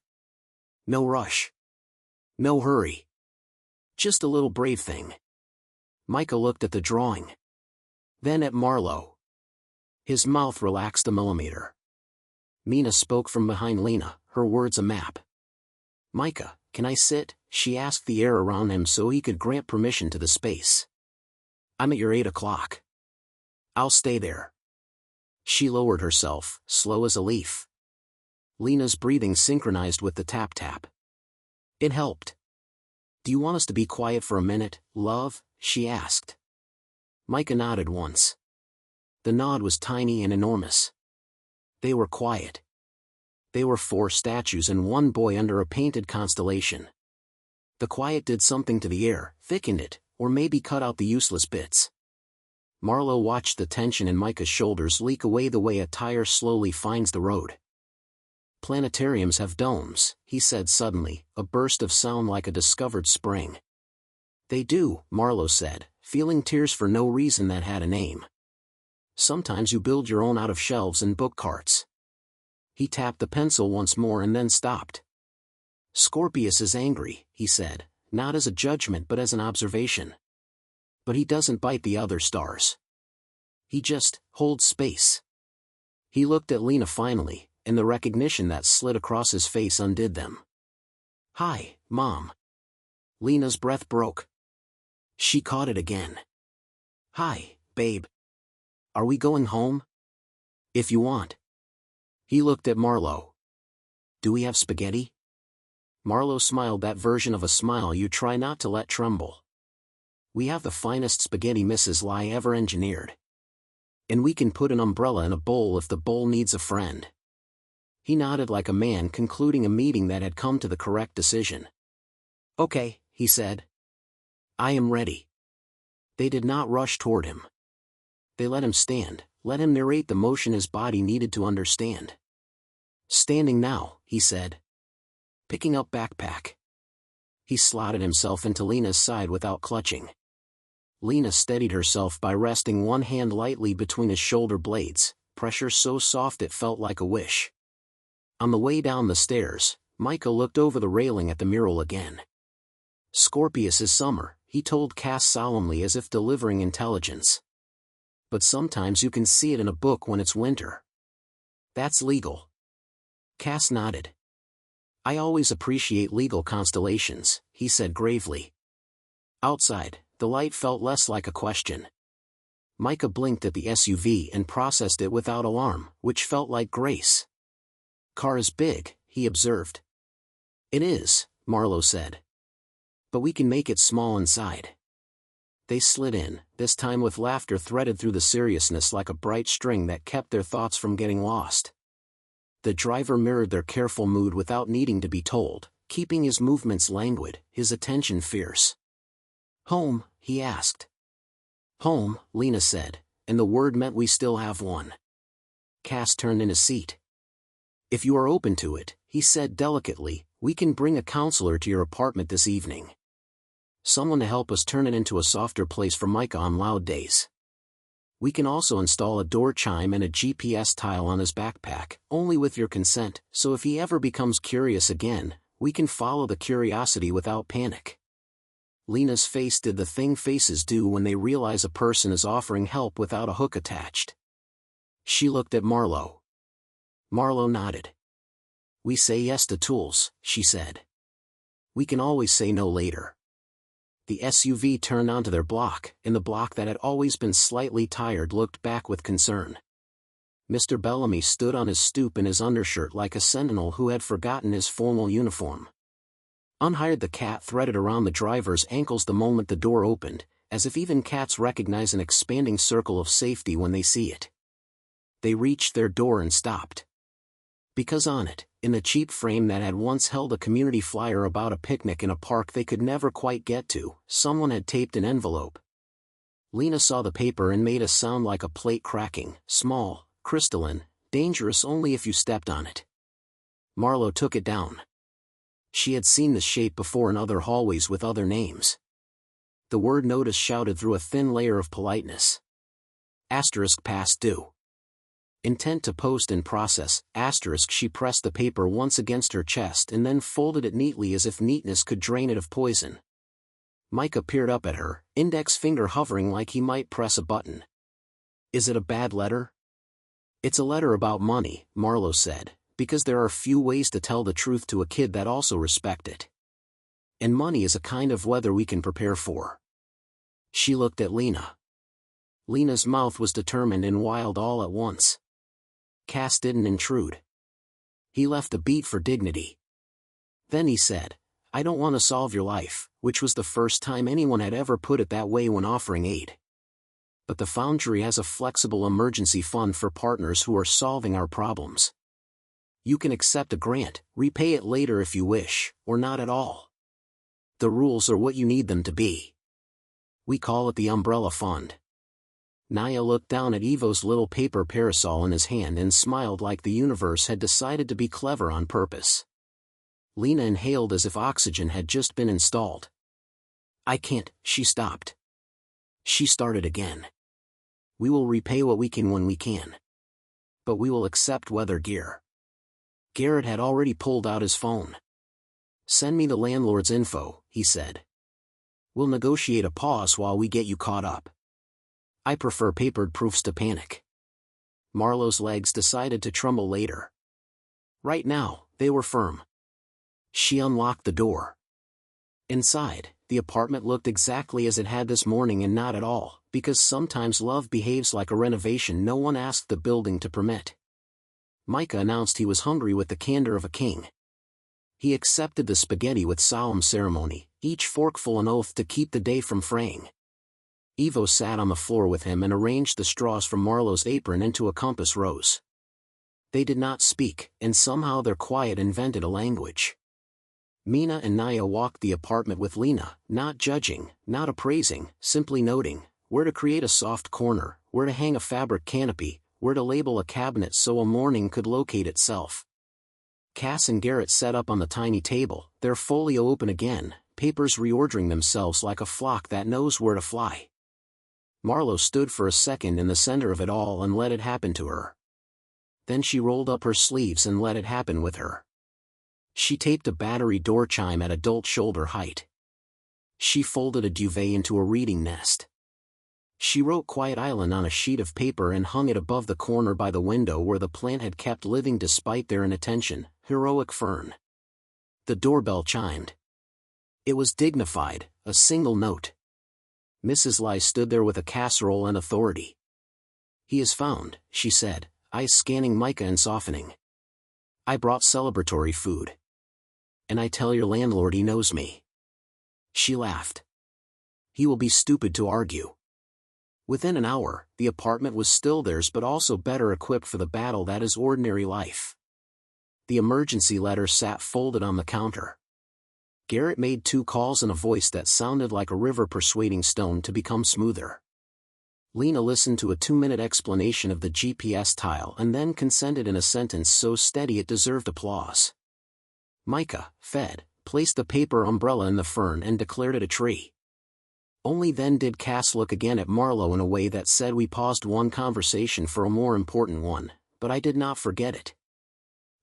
No rush. No hurry. Just a little brave thing." Micah looked at the drawing. Then at Marlowe. His mouth relaxed a millimeter. Mina spoke from behind Lena, her words a map. "Micah, can I sit?" she asked the air around him so he could grant permission to the space. "I'm at your 8 o'clock. I'll stay there." She lowered herself, slow as a leaf. Lena's breathing synchronized with the tap-tap. It helped. "Do you want us to be quiet for a minute, love?" she asked. Micah nodded once. The nod was tiny and enormous. They were quiet. They were 4 statues and 1 boy under a painted constellation. The quiet did something to the air, thickened it, or maybe cut out the useless bits. Marlowe watched the tension in Micah's shoulders leak away the way a tire slowly finds the road. "Planetariums have domes," he said suddenly, a burst of sound like a discovered spring. "They do," Marlowe said, feeling tears for no reason that had a name. "Sometimes you build your own out of shelves and book carts." He tapped the pencil once more and then stopped. "Scorpius is angry," he said, not as a judgment but as an observation. "But he doesn't bite the other stars. He just holds space." He looked at Lena finally, and the recognition that slid across his face undid them. "Hi, Mom." Lena's breath broke. She caught it again. "Hi, babe. Are we going home?" "If you want." He looked at Marlowe. "Do we have spaghetti?" Marlowe smiled, that version of a smile you try not to let tremble. "We have the finest spaghetti Mrs. Lai ever engineered. And we can put an umbrella in a bowl if the bowl needs a friend." He nodded like a man concluding a meeting that had come to the correct decision. "Okay," he said. "I am ready." They did not rush toward him. They let him stand, let him narrate the motion his body needed to understand. "Standing now," he said. "Picking up backpack." He slotted himself into Lena's side without clutching. Lena steadied herself by resting one hand lightly between his shoulder blades, pressure so soft it felt like a wish. On the way down the stairs, Micah looked over the railing at the mural again. "Scorpius is summer," he told Cass solemnly as if delivering intelligence. "But sometimes you can see it in a book when it's winter. That's legal." Cass nodded. "I always appreciate legal constellations," he said gravely. Outside, the light felt less like a question. Micah blinked at the SUV and processed it without alarm, which felt like grace. "Car is big," he observed. "It is," Marlowe said. "But we can make it small inside." They slid in, this time with laughter threaded through the seriousness like a bright string that kept their thoughts from getting lost. The driver mirrored their careful mood without needing to be told, keeping his movements languid, his attention fierce. "Home?" he asked. "Home," Lena said, and the word meant we still have one. Cass turned in his seat. "If you are open to it," he said delicately, "we can bring a counselor to your apartment this evening. Someone to help us turn it into a softer place for Micah on loud days. We can also install a door chime and a GPS tile on his backpack, only with your consent, so if he ever becomes curious again, we can follow the curiosity without panic." Lena's face did the thing faces do when they realize a person is offering help without a hook attached. She looked at Marlowe. Marlowe nodded. "We say yes to tools," she said. "We can always say no later." The SUV turned onto their block, and the block that had always been slightly tired looked back with concern. Mr. Bellamy stood on his stoop in his undershirt like a sentinel who had forgotten his formal uniform. Unhired, the cat threaded around the driver's ankles the moment the door opened, as if even cats recognize an expanding circle of safety when they see it. They reached their door and stopped. Because on it, in the cheap frame that had once held a community flyer about a picnic in a park they could never quite get to, someone had taped an envelope. Lena saw the paper and made a sound like a plate cracking, small, crystalline, dangerous only if you stepped on it. Marlowe took it down. She had seen the shape before in other hallways with other names. The word notice shouted through a thin layer of politeness. Asterisk past due. Intent to post in process, asterisk. She pressed the paper once against her chest and then folded it neatly as if neatness could drain it of poison. Micah peered up at her, index finger hovering like he might press a button. Is it a bad letter? It's a letter about money, Marlowe said, because there are few ways to tell the truth to a kid that also respect it. And money is a kind of weather we can prepare for. She looked at Lena. Lena's mouth was determined and wild all at once. Cass didn't intrude. He left a beat for dignity. Then he said, I don't want to solve your life, which was the first time anyone had ever put it that way when offering aid. But the Foundry has a flexible emergency fund for partners who are solving our problems. You can accept a grant, repay it later if you wish, or not at all. The rules are what you need them to be. We call it the Umbrella Fund. Naya looked down at Ivo's little paper parasol in his hand and smiled like the universe had decided to be clever on purpose. Lena inhaled as if oxygen had just been installed. I can't, she stopped. She started again. We will repay what we can when we can. But we will accept weather gear. Garrett had already pulled out his phone. Send me the landlord's info, he said. We'll negotiate a pause while we get you caught up. I prefer papered proofs to panic. Marlowe's legs decided to tremble later. Right now, they were firm. She unlocked the door. Inside, the apartment looked exactly as it had this morning and not at all, because sometimes love behaves like a renovation no one asked the building to permit. Micah announced he was hungry with the candor of a king. He accepted the spaghetti with solemn ceremony, each forkful an oath to keep the day from fraying. Ivo sat on the floor with him and arranged the straws from Marlowe's apron into a compass rose. They did not speak, and somehow their quiet invented a language. Mina and Naya walked the apartment with Lena, not judging, not appraising, simply noting where to create a soft corner, where to hang a fabric canopy, where to label a cabinet so a morning could locate itself. Cass and Garrett sat up on the tiny table, their folio open again, papers reordering themselves like a flock that knows where to fly. Marlowe stood for a second in the center of it all and let it happen to her. Then she rolled up her sleeves and let it happen with her. She taped a battery door chime at adult shoulder height. She folded a duvet into a reading nest. She wrote Quiet Island on a sheet of paper and hung it above the corner by the window where the plant had kept living despite their inattention, heroic fern. The doorbell chimed. It was dignified, a single note. Mrs. Lai stood there with a casserole and authority. He is found, she said, eyes scanning Micah and softening. I brought celebratory food. And I tell your landlord he knows me. She laughed. He will be stupid to argue. Within an hour, the apartment was still theirs but also better equipped for the battle that is ordinary life. The emergency letter sat folded on the counter. Garrett made 2 calls in a voice that sounded like a river persuading stone to become smoother. Lena listened to a 2-minute explanation of the GPS tile and then consented in a sentence so steady it deserved applause. Micah, fed, placed the paper umbrella in the fern and declared it a tree. Only then did Cass look again at Marlowe in a way that said we paused one conversation for a more important one, but I did not forget it.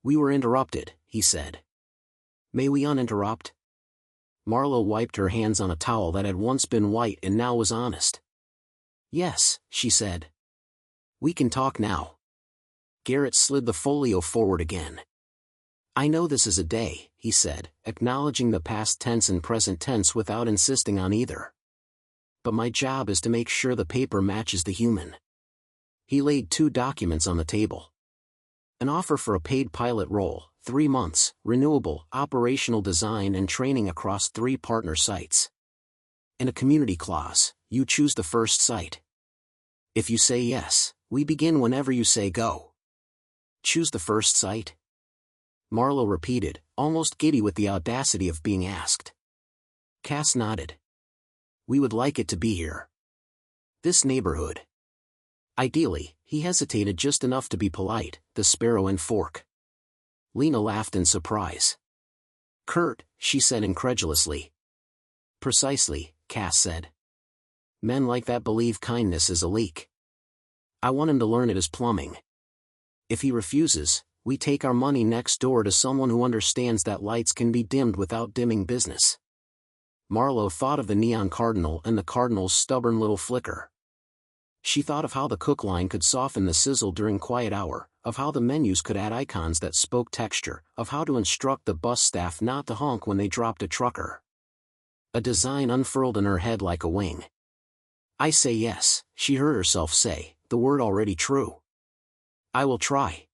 We were interrupted, he said. May we uninterrupt? Marlowe wiped her hands on a towel that had once been white and now was honest. Yes, she said. We can talk now. Garrett slid the folio forward again. I know this is a day, he said, acknowledging the past tense and present tense without insisting on either. But my job is to make sure the paper matches the human. He laid 2 documents on the table. An offer for a paid pilot role, 3 months, renewable, operational design and training across 3 partner sites. And a community clause, you choose the first site. If you say yes, we begin whenever you say go. Choose the first site? Marlowe repeated, almost giddy with the audacity of being asked. Cass nodded. We would like it to be here. This neighborhood. Ideally, he hesitated just enough to be polite, the Sparrow and Fork. Lena laughed in surprise. Kurt, she said incredulously. Precisely, Cass said. Men like that believe kindness is a leak. I want him to learn it is plumbing. If he refuses, we take our money next door to someone who understands that lights can be dimmed without dimming business. Marlowe thought of the neon cardinal and the cardinal's stubborn little flicker. She thought of how the cook line could soften the sizzle during quiet hour, of how the menus could add icons that spoke texture, of how to instruct the bus staff not to honk when they dropped a trucker. A design unfurled in her head like a wing. I say yes, she heard herself say, the word already true. I will try.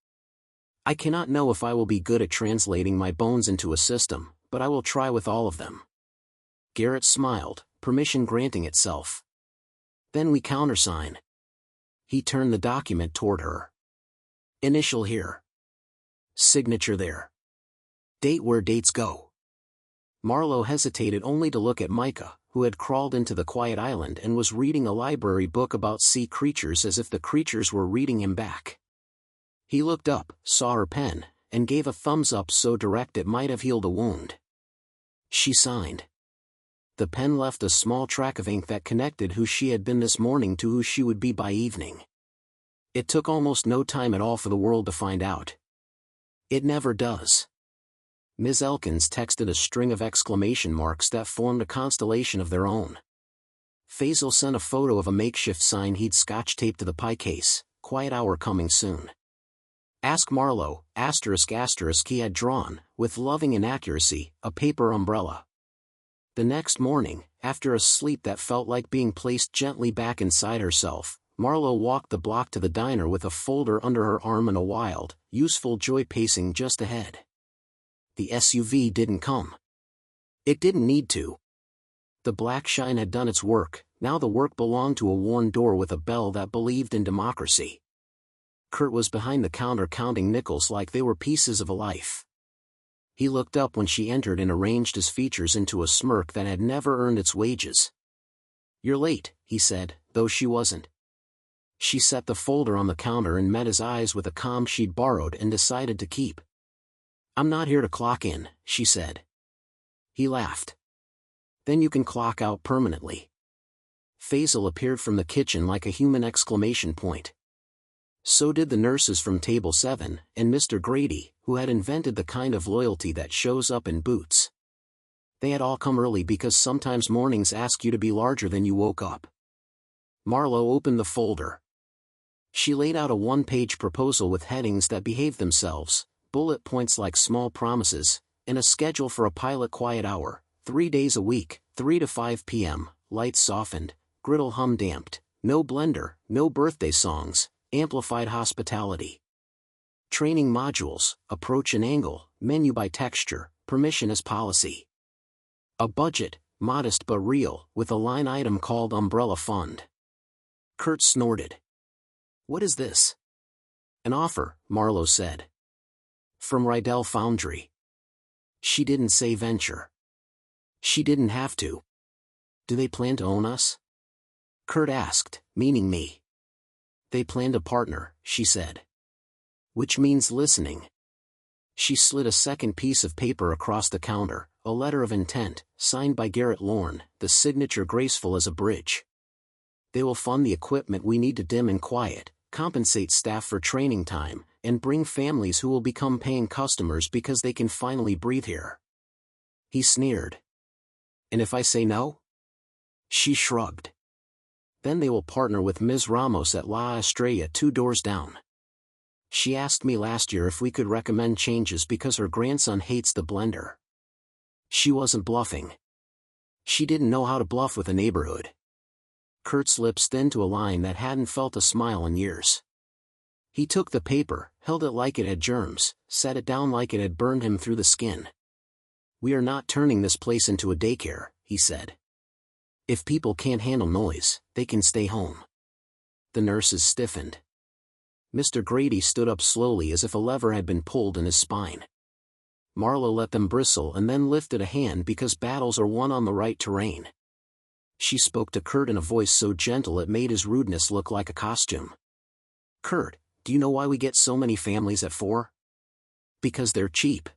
I cannot know if I will be good at translating my bones into a system, but I will try with all of them. Garrett smiled, permission granting itself. Then we countersign. He turned the document toward her. Initial here. Signature there. Date where dates go. Marlowe hesitated only to look at Micah, who had crawled into the quiet island and was reading a library book about sea creatures as if the creatures were reading him back. He looked up, saw her pen, and gave a thumbs up so direct it might have healed a wound. She signed. The pen left a small track of ink that connected who she had been this morning to who she would be by evening. It took almost no time at all for the world to find out. It never does. Ms. Elkins texted a string of exclamation marks that formed a constellation of their own. Faisal sent a photo of a makeshift sign he'd scotch-taped to the pie case, quiet hour coming soon. Ask Marlowe, **** he had drawn, with loving inaccuracy, a paper umbrella. The next morning, after a sleep that felt like being placed gently back inside herself, Marlowe walked the block to the diner with a folder under her arm and a wild, useful joy pacing just ahead. The SUV didn't come. It didn't need to. The black shine had done its work, now the work belonged to a worn door with a bell that believed in democracy. Kurt was behind the counter counting nickels like they were pieces of a life. He looked up when she entered and arranged his features into a smirk that had never earned its wages. You're late, he said, though she wasn't. She set the folder on the counter and met his eyes with a calm she'd borrowed and decided to keep. I'm not here to clock in, she said. He laughed. Then you can clock out permanently. Faisal appeared from the kitchen like a human exclamation point. So did the nurses from Table 7, and Mr. Grady, who had invented the kind of loyalty that shows up in boots. They had all come early because sometimes mornings ask you to be larger than you woke up. Marlowe opened the folder. She laid out a 1-page proposal with headings that behaved themselves, bullet points like small promises, and a schedule for a pilot quiet hour, 3 days a week, 3 to 5 p.m., lights softened, griddle hum damped, no blender, no birthday songs, amplified hospitality. Training modules, approach and angle, menu by texture, permission as policy. A budget, modest but real, with a line item called Umbrella Fund. Kurt snorted. What is this? An offer, Marlowe said. From Rydell Foundry. She didn't say venture. She didn't have to. Do they plan to own us? Kurt asked, meaning me. They plan to partner, she said. Which means listening. She slid a second piece of paper across the counter, a letter of intent, signed by Garrett Lorne, the signature graceful as a bridge. They will fund the equipment we need to dim and quiet, compensate staff for training time, and bring families who will become paying customers because they can finally breathe here. He sneered. And if I say no? She shrugged. Then they will partner with Ms. Ramos at La Estrella 2 doors down. She asked me last year if we could recommend changes because her grandson hates the blender. She wasn't bluffing. She didn't know how to bluff with a neighborhood. Kurt's lips thinned to a line that hadn't felt a smile in years. He took the paper, held it like it had germs, set it down like it had burned him through the skin. "We are not turning this place into a daycare," he said. "If people can't handle noise, they can stay home." The nurses stiffened. Mr. Grady stood up slowly as if a lever had been pulled in his spine. Marlowe let them bristle and then lifted a hand because battles are won on the right terrain. She spoke to Kurt in a voice so gentle it made his rudeness look like a costume. "Kurt, do you know why we get so many families at 4? Because they're cheap."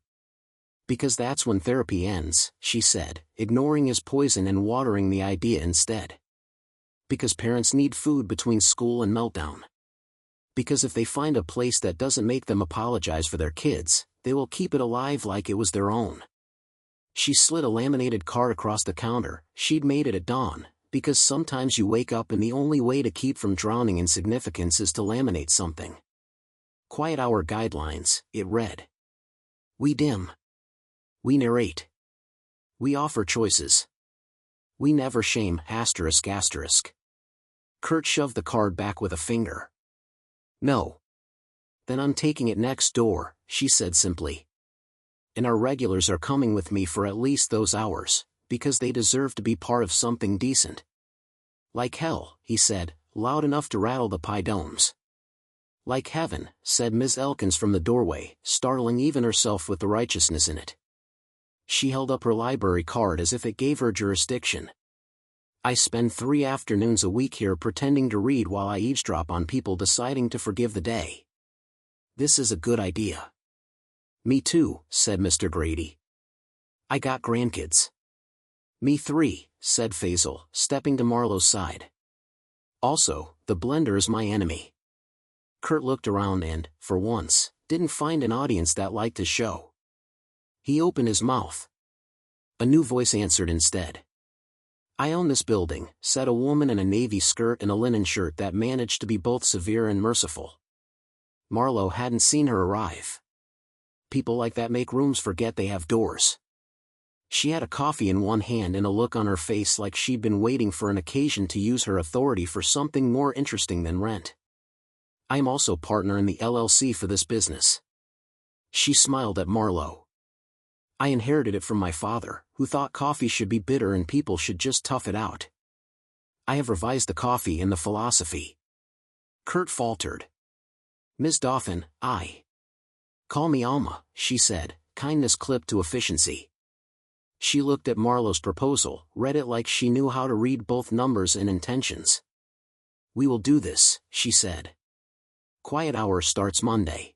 "Because that's when therapy ends," she said, ignoring his poison and watering the idea instead. "Because parents need food between school and meltdown. Because if they find a place that doesn't make them apologize for their kids, they will keep it alive like it was their own." She slid a laminated card across the counter. She'd made it at dawn, because sometimes you wake up and the only way to keep from drowning in significance is to laminate something. "Quiet hour guidelines," it read. "We dim. We narrate. We offer choices. We never shame, ***. Kurt shoved the card back with a finger. "No." "Then I'm taking it next door," she said simply. "And our regulars are coming with me for at least those hours, because they deserve to be part of something decent." "Like hell," he said, loud enough to rattle the pie domes. "Like heaven," said Ms. Elkins from the doorway, startling even herself with the righteousness in it. She held up her library card as if it gave her jurisdiction. "I spend 3 afternoons a week here pretending to read while I eavesdrop on people deciding to forgive the day. This is a good idea." "Me too," said Mr. Grady. "I got grandkids." "Me 3, said Faisal, stepping to Marlowe's side. "Also, the blender is my enemy." Kurt looked around and, for once, didn't find an audience that liked his show. He opened his mouth. A new voice answered instead. "I own this building," said a woman in a navy skirt and a linen shirt that managed to be both severe and merciful. Marlowe hadn't seen her arrive. People like that make rooms forget they have doors. She had a coffee in one hand and a look on her face like she'd been waiting for an occasion to use her authority for something more interesting than rent. "I'm also partner in the LLC for this business." She smiled at Marlowe. "I inherited it from my father, who thought coffee should be bitter and people should just tough it out. I have revised the coffee and the philosophy." Kurt faltered. "Ms. Dauphin, I." "Call me Alma," she said, kindness clipped to efficiency. She looked at Marlowe's proposal, read it like she knew how to read both numbers and intentions. "We will do this," she said. "Quiet hour starts Monday.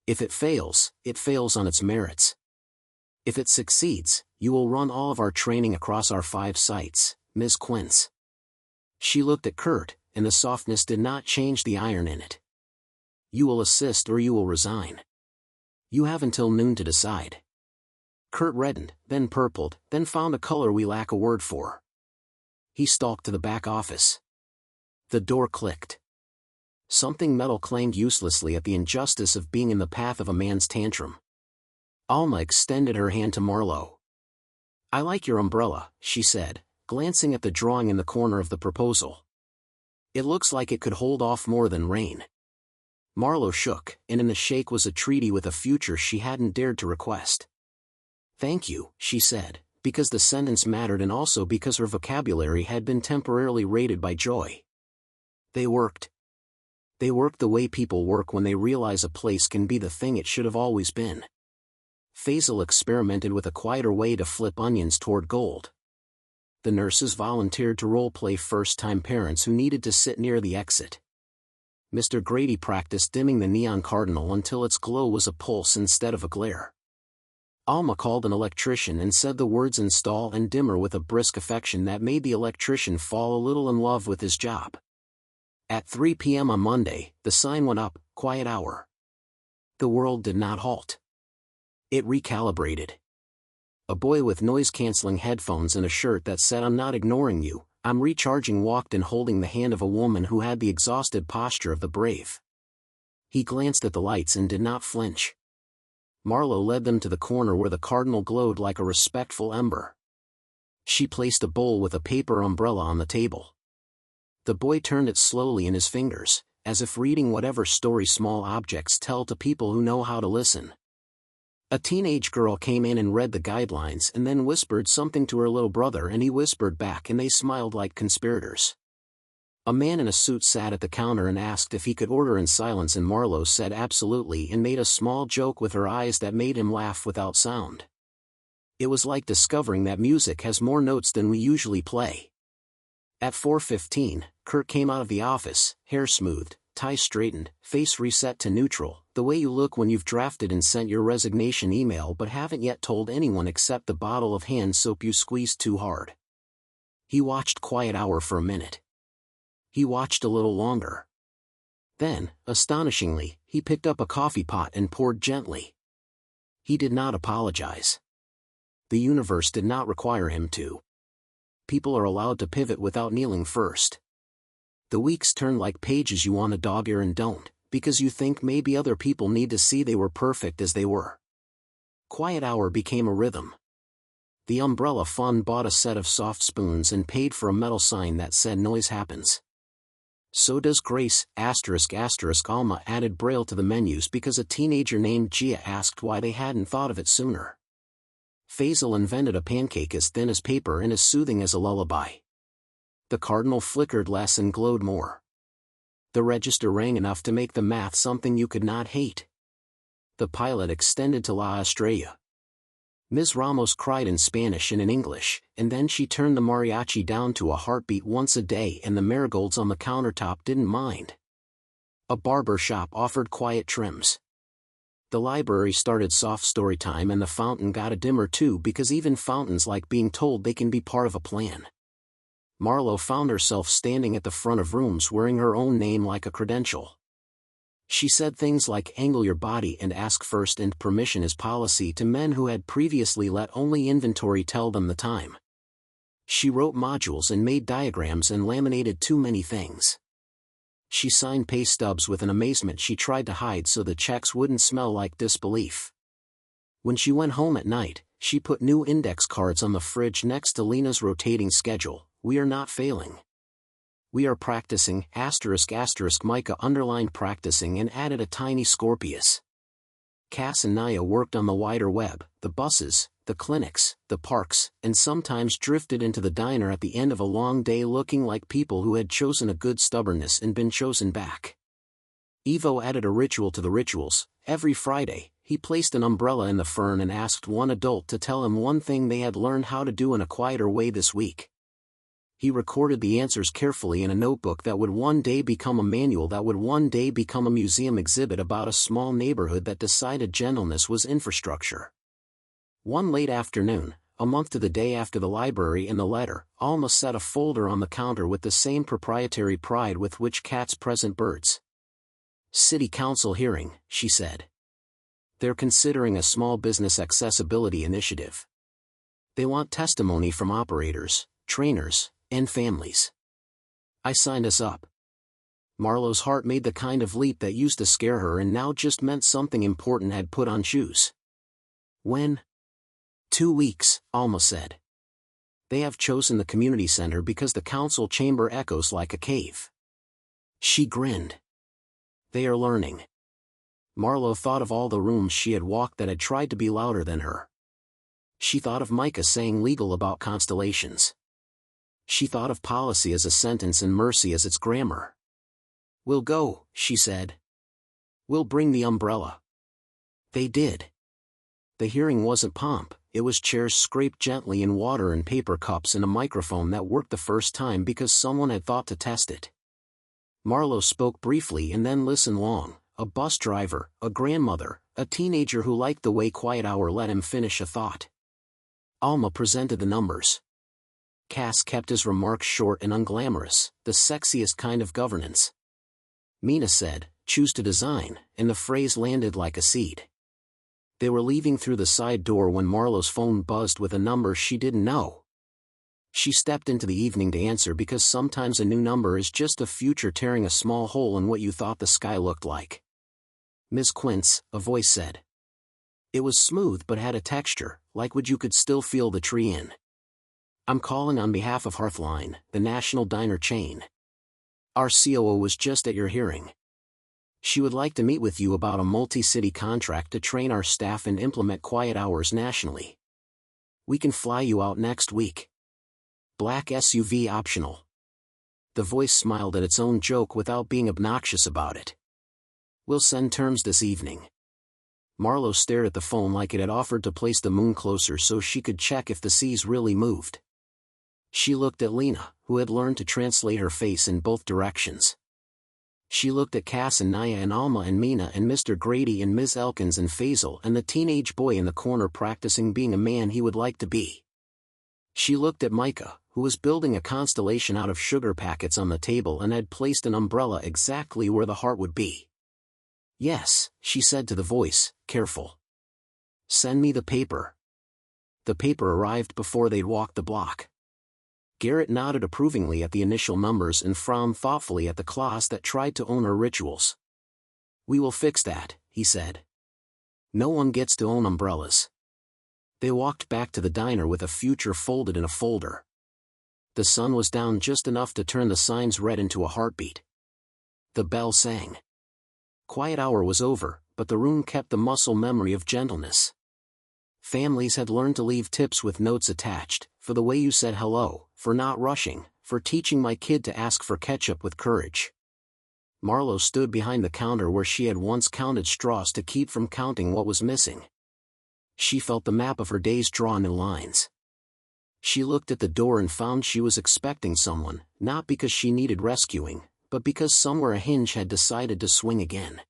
If it fails on its merits. If it succeeds, you will run all of our training across our 5 sites, Ms. Quince." She looked at Kurt, and the softness did not change the iron in it. "You will assist or you will resign. You have until noon to decide." Kurt reddened, then purpled, then found a color we lack a word for. He stalked to the back office. The door clicked. Something metal clanged uselessly at the injustice of being in the path of a man's tantrum. Alma extended her hand to Marlowe. "I like your umbrella," she said, glancing at the drawing in the corner of the proposal. "It looks like it could hold off more than rain." Marlowe shook, and in the shake was a treaty with a future she hadn't dared to request. "Thank you," she said, because the sentence mattered and also because her vocabulary had been temporarily raided by joy. They worked. They worked the way people work when they realize a place can be the thing it should have always been. Faisal experimented with a quieter way to flip onions toward gold. The nurses volunteered to role-play first-time parents who needed to sit near the exit. Mr. Grady practiced dimming the neon cardinal until its glow was a pulse instead of a glare. Alma called an electrician and said the words install and dimmer with a brisk affection that made the electrician fall a little in love with his job. At 3 p.m. on Monday, the sign went up, "Quiet hour." The world did not halt. It recalibrated. A boy with noise-canceling headphones and a shirt that said "I'm not ignoring you, I'm recharging" walked in holding the hand of a woman who had the exhausted posture of the brave. He glanced at the lights and did not flinch. Marlowe led them to the corner where the cardinal glowed like a respectful ember. She placed a bowl with a paper umbrella on the table. The boy turned it slowly in his fingers, as if reading whatever story small objects tell to people who know how to listen. A teenage girl came in and read the guidelines and then whispered something to her little brother, and he whispered back, and they smiled like conspirators. A man in a suit sat at the counter and asked if he could order in silence, and Marlowe said absolutely and made a small joke with her eyes that made him laugh without sound. It was like discovering that music has more notes than we usually play. At 4:15, Kurt came out of the office, hair smoothed, tie straightened, face reset to neutral, the way you look when you've drafted and sent your resignation email but haven't yet told anyone except the bottle of hand soap you squeezed too hard. He watched Quiet Hour for a minute. He watched a little longer. Then, astonishingly, he picked up a coffee pot and poured gently. He did not apologize. The universe did not require him to. People are allowed to pivot without kneeling first. The weeks turn like pages you want to dog-ear and don't, because you think maybe other people need to see they were perfect as they were. Quiet Hour became a rhythm. The Umbrella Fund bought a set of soft spoons and paid for a metal sign that said "Noise happens." So does Grace, **** Alma added Braille to the menus because a teenager named Gia asked why they hadn't thought of it sooner. Faisal invented a pancake as thin as paper and as soothing as a lullaby. The cardinal flickered less and glowed more. The register rang enough to make the math something you could not hate. The pilot extended to La Estrella. Ms. Ramos cried in Spanish and in English, and then she turned the mariachi down to a heartbeat once a day, and the marigolds on the countertop didn't mind. A barber shop offered quiet trims. The library started soft story time, and the fountain got a dimmer too, because even fountains like being told they can be part of a plan. Marlowe found herself standing at the front of rooms wearing her own name like a credential. She said things like "angle your body and ask first" and "permission is policy" to men who had previously let only inventory tell them the time. She wrote modules and made diagrams and laminated too many things. She signed pay stubs with an amazement she tried to hide so the checks wouldn't smell like disbelief. When she went home at night, she put new index cards on the fridge next to Lena's rotating schedule. "We are not failing. We are practicing, ****. Micah underlined practicing and added a tiny Scorpius. Cass and Naya worked on the wider web, the buses, the clinics, the parks, and sometimes drifted into the diner at the end of a long day looking like people who had chosen a good stubbornness and been chosen back. Ivo added a ritual to the rituals. Every Friday, he placed an umbrella in the fern and asked one adult to tell him one thing they had learned how to do in a quieter way this week. He recorded the answers carefully in a notebook that would one day become a manual that would one day become a museum exhibit about a small neighborhood that decided gentleness was infrastructure. One late afternoon, a month to the day after the library and the letter, Alma set a folder on the counter with the same proprietary pride with which cats present birds. "City Council hearing," she said. "They're considering a small business accessibility initiative. They want testimony from operators, trainers, and families. I signed us up." Marlowe's heart made the kind of leap that used to scare her and now just meant something important had put on shoes. "When?" 2 weeks, Alma said. "They have chosen the community center because the council chamber echoes like a cave." She grinned. "They are learning." Marlowe thought of all the rooms she had walked that had tried to be louder than her. She thought of Micah saying legal about constellations. She thought of policy as a sentence and mercy as its grammar. "We'll go," she said. "We'll bring the umbrella." They did. The hearing wasn't pomp, it was chairs scraped gently in water and paper cups and a microphone that worked the first time because someone had thought to test it. Marlowe spoke briefly and then listened long. A bus driver, a grandmother, a teenager who liked the way Quiet Hour let him finish a thought. Alma presented the numbers. Cass kept his remarks short and unglamorous, the sexiest kind of governance. Mina said, "Choose to design," and the phrase landed like a seed. They were leaving through the side door when Marlowe's phone buzzed with a number she didn't know. She stepped into the evening to answer because sometimes a new number is just the future tearing a small hole in what you thought the sky looked like. "Ms. Quince," a voice said. It was smooth but had a texture, like what you could still feel the tree in. "I'm calling on behalf of Hearthline, the national diner chain." Our COO was just at your hearing. She would like to meet with you about a multi-city contract to train our staff and implement quiet hours nationally. We can fly you out next week. Black SUV optional. The voice smiled at its own joke without being obnoxious about it. We'll send terms this evening. Marlo stared at the phone like it had offered to place the moon closer so she could check if the seas really moved. She looked at Lena, who had learned to translate her face in both directions. She looked at Cass and Naya and Alma and Mina and Mr. Grady and Ms. Elkins and Faisal and the teenage boy in the corner practicing being a man he would like to be. She looked at Micah, who was building a constellation out of sugar packets on the table and had placed an umbrella exactly where the heart would be. Yes, she said to the voice, careful. Send me the paper. The paper arrived before they'd walked the block. Garrett nodded approvingly at the initial numbers and frowned thoughtfully at the class that tried to own her rituals. We will fix that, he said. No one gets to own umbrellas. They walked back to the diner with a future folded in a folder. The sun was down just enough to turn the signs red into a heartbeat. The bell sang. Quiet hour was over, but the room kept the muscle memory of gentleness. Families had learned to leave tips with notes attached, for the way you said hello, for not rushing, for teaching my kid to ask for ketchup with courage. Marlo stood behind the counter where she had once counted straws to keep from counting what was missing. She felt the map of her days drawn in lines. She looked at the door and found she was expecting someone, not because she needed rescuing, but because somewhere a hinge had decided to swing again.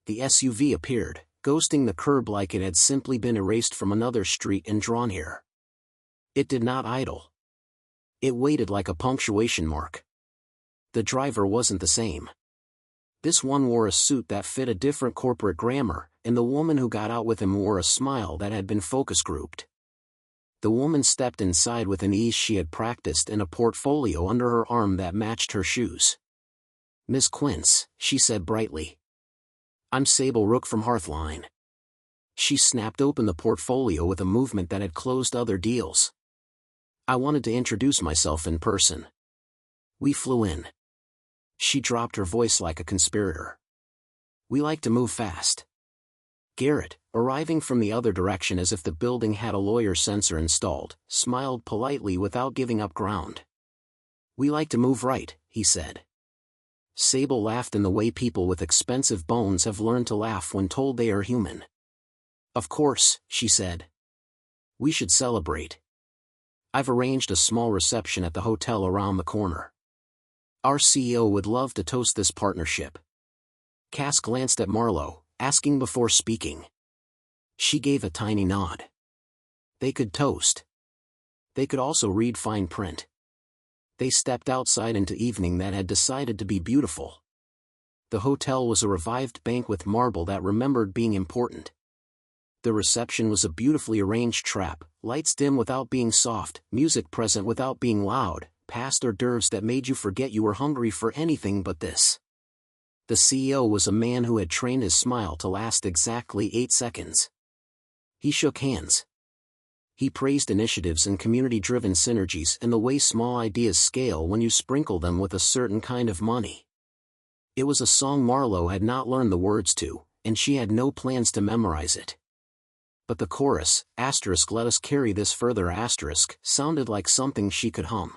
The SUV appeared, ghosting the curb like it had simply been erased from another street and drawn here. It did not idle. It waited like a punctuation mark. The driver wasn't the same. This one wore a suit that fit a different corporate grammar, and the woman who got out with him wore a smile that had been focus grouped. The woman stepped inside with an ease she had practiced and a portfolio under her arm that matched her shoes. Miss Quince, she said brightly. I'm Sable Rook from Hearthline. She snapped open the portfolio with a movement that had closed other deals. I wanted to introduce myself in person. We flew in. She dropped her voice like a conspirator. We like to move fast. Garrett, arriving from the other direction as if the building had a lawyer sensor installed, smiled politely without giving up ground. We like to move right, he said. Sable laughed in the way people with expensive bones have learned to laugh when told they are human. Of course, she said. We should celebrate. I've arranged a small reception at the hotel around the corner. Our CEO would love to toast this partnership. Cass glanced at Marlo, asking before speaking. She gave a tiny nod. They could toast. They could also read fine print. They stepped outside into evening that had decided to be beautiful. The hotel was a revived bank with marble that remembered being important. The reception was a beautifully arranged trap, lights dim without being soft, music present without being loud, past hors d'oeuvres that made you forget you were hungry for anything but this. The CEO was a man who had trained his smile to last exactly 8 seconds. He shook hands. He praised initiatives and community-driven synergies and the way small ideas scale when you sprinkle them with a certain kind of money. It was a song Marlo had not learned the words to, and she had no plans to memorize it. But the chorus, let us carry this further, sounded like something she could hum.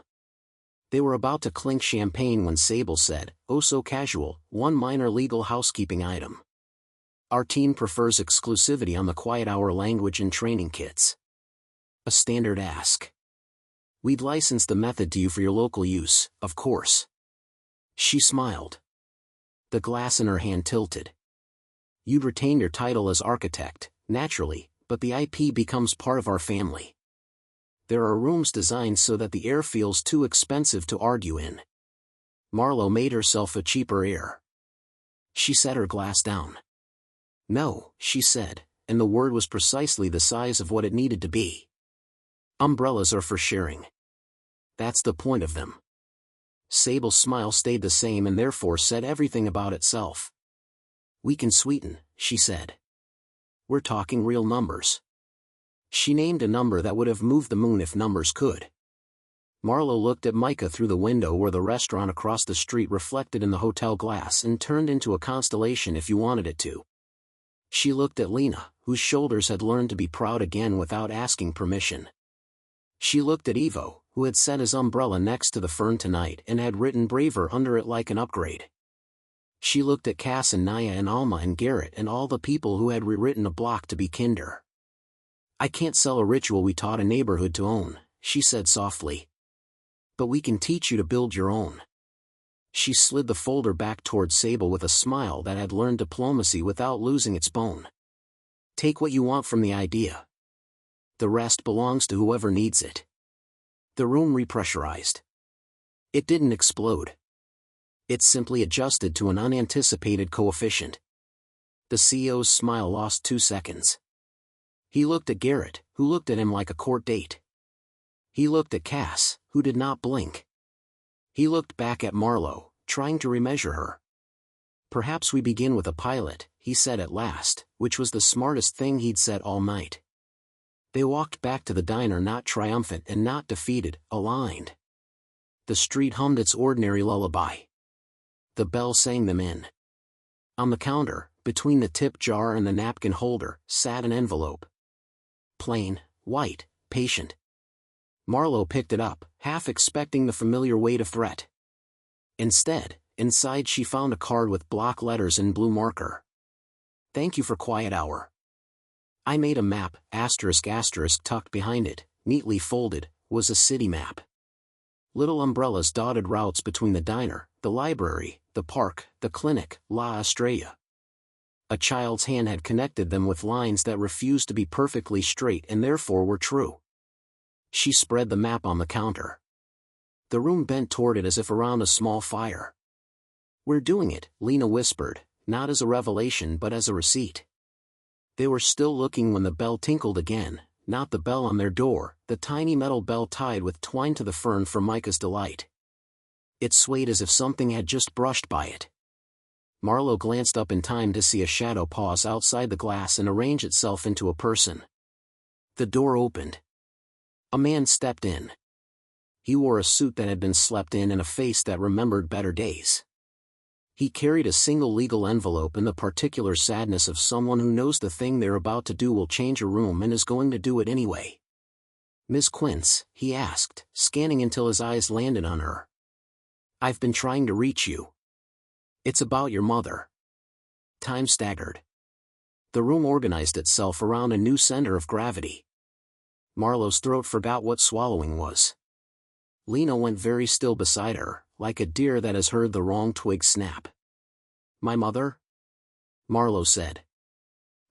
They were about to clink champagne when Sable said, oh so casual, one minor legal housekeeping item. Our team prefers exclusivity on the quiet hour language and training kits. A standard ask. We'd license the method to you for your local use, of course. She smiled. The glass in her hand tilted. You'd retain your title as architect, naturally, but the IP becomes part of our family. There are rooms designed so that the air feels too expensive to argue in. Marlo made herself a cheaper air. She set her glass down. No, she said, and the word was precisely the size of what it needed to be. Umbrellas are for sharing. That's the point of them. Sable's smile stayed the same and therefore said everything about itself. We can sweeten, she said. We're talking real numbers. She named a number that would have moved the moon if numbers could. Marlo looked at Micah through the window where the restaurant across the street reflected in the hotel glass and turned into a constellation if you wanted it to. She looked at Lena, whose shoulders had learned to be proud again without asking permission. She looked at Ivo, who had set his umbrella next to the fern tonight and had written braver under it like an upgrade. She looked at Cass and Naya and Alma and Garrett and all the people who had rewritten a block to be kinder. "I can't sell a ritual we taught a neighborhood to own," she said softly. "But we can teach you to build your own." She slid the folder back toward Sable with a smile that had learned diplomacy without losing its bone. "Take what you want from the idea. The rest belongs to whoever needs it." The room repressurized. It didn't explode. It simply adjusted to an unanticipated coefficient. The CEO's smile lost 2 seconds. He looked at Garrett, who looked at him like a court date. He looked at Cass, who did not blink. He looked back at Marlo, trying to remeasure her. "Perhaps we begin with a pilot," he said at last, which was the smartest thing he'd said all night. They walked back to the diner not triumphant and not defeated, aligned. The street hummed its ordinary lullaby. The bell sang them in. On the counter, between the tip jar and the napkin holder, sat an envelope. Plain, white, patient. Marlo picked it up, half expecting the familiar weight of threat. Instead, inside she found a card with block letters in blue marker. "Thank you for quiet hour. I made a map," asterisk asterisk tucked behind it, neatly folded, was a city map. Little umbrellas dotted routes between the diner, the library, the park, the clinic, La Estrella. A child's hand had connected them with lines that refused to be perfectly straight and therefore were true. She spread the map on the counter. The room bent toward it as if around a small fire. "We're doing it," Lena whispered, not as a revelation but as a receipt. They were still looking when the bell tinkled again, not the bell on their door, the tiny metal bell tied with twine to the fern for Micah's delight. It swayed as if something had just brushed by it. Marlo glanced up in time to see a shadow pause outside the glass and arrange itself into a person. The door opened. A man stepped in. He wore a suit that had been slept in and a face that remembered better days. He carried a single legal envelope in the particular sadness of someone who knows the thing they're about to do will change a room and is going to do it anyway. "Miss Quince?" he asked, scanning until his eyes landed on her. "I've been trying to reach you. It's about your mother." Time staggered. The room organized itself around a new center of gravity. Marlo's throat forgot what swallowing was. Lena went very still beside her, like a deer that has heard the wrong twig snap. "My mother?" Marlo said.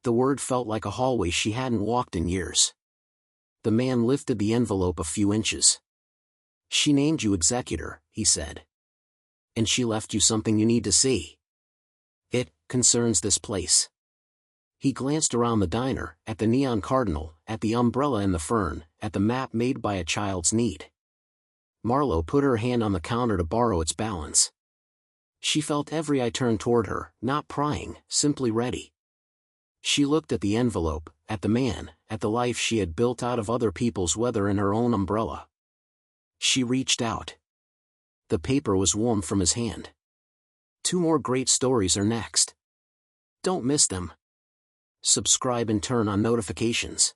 The word felt like a hallway she hadn't walked in years. The man lifted the envelope a few inches. "She named you executor," he said. "And she left you something you need to see. It concerns this place." He glanced around the diner, at the neon cardinal, at the umbrella and the fern, at the map made by a child's need. Marlo put her hand on the counter to borrow its balance. She felt every eye turn toward her, not prying, simply ready. She looked at the envelope, at the man, at the life she had built out of other people's weather and her own umbrella. She reached out. The paper was warm from his hand. 2 more great stories are next. Don't miss them. Subscribe and turn on notifications.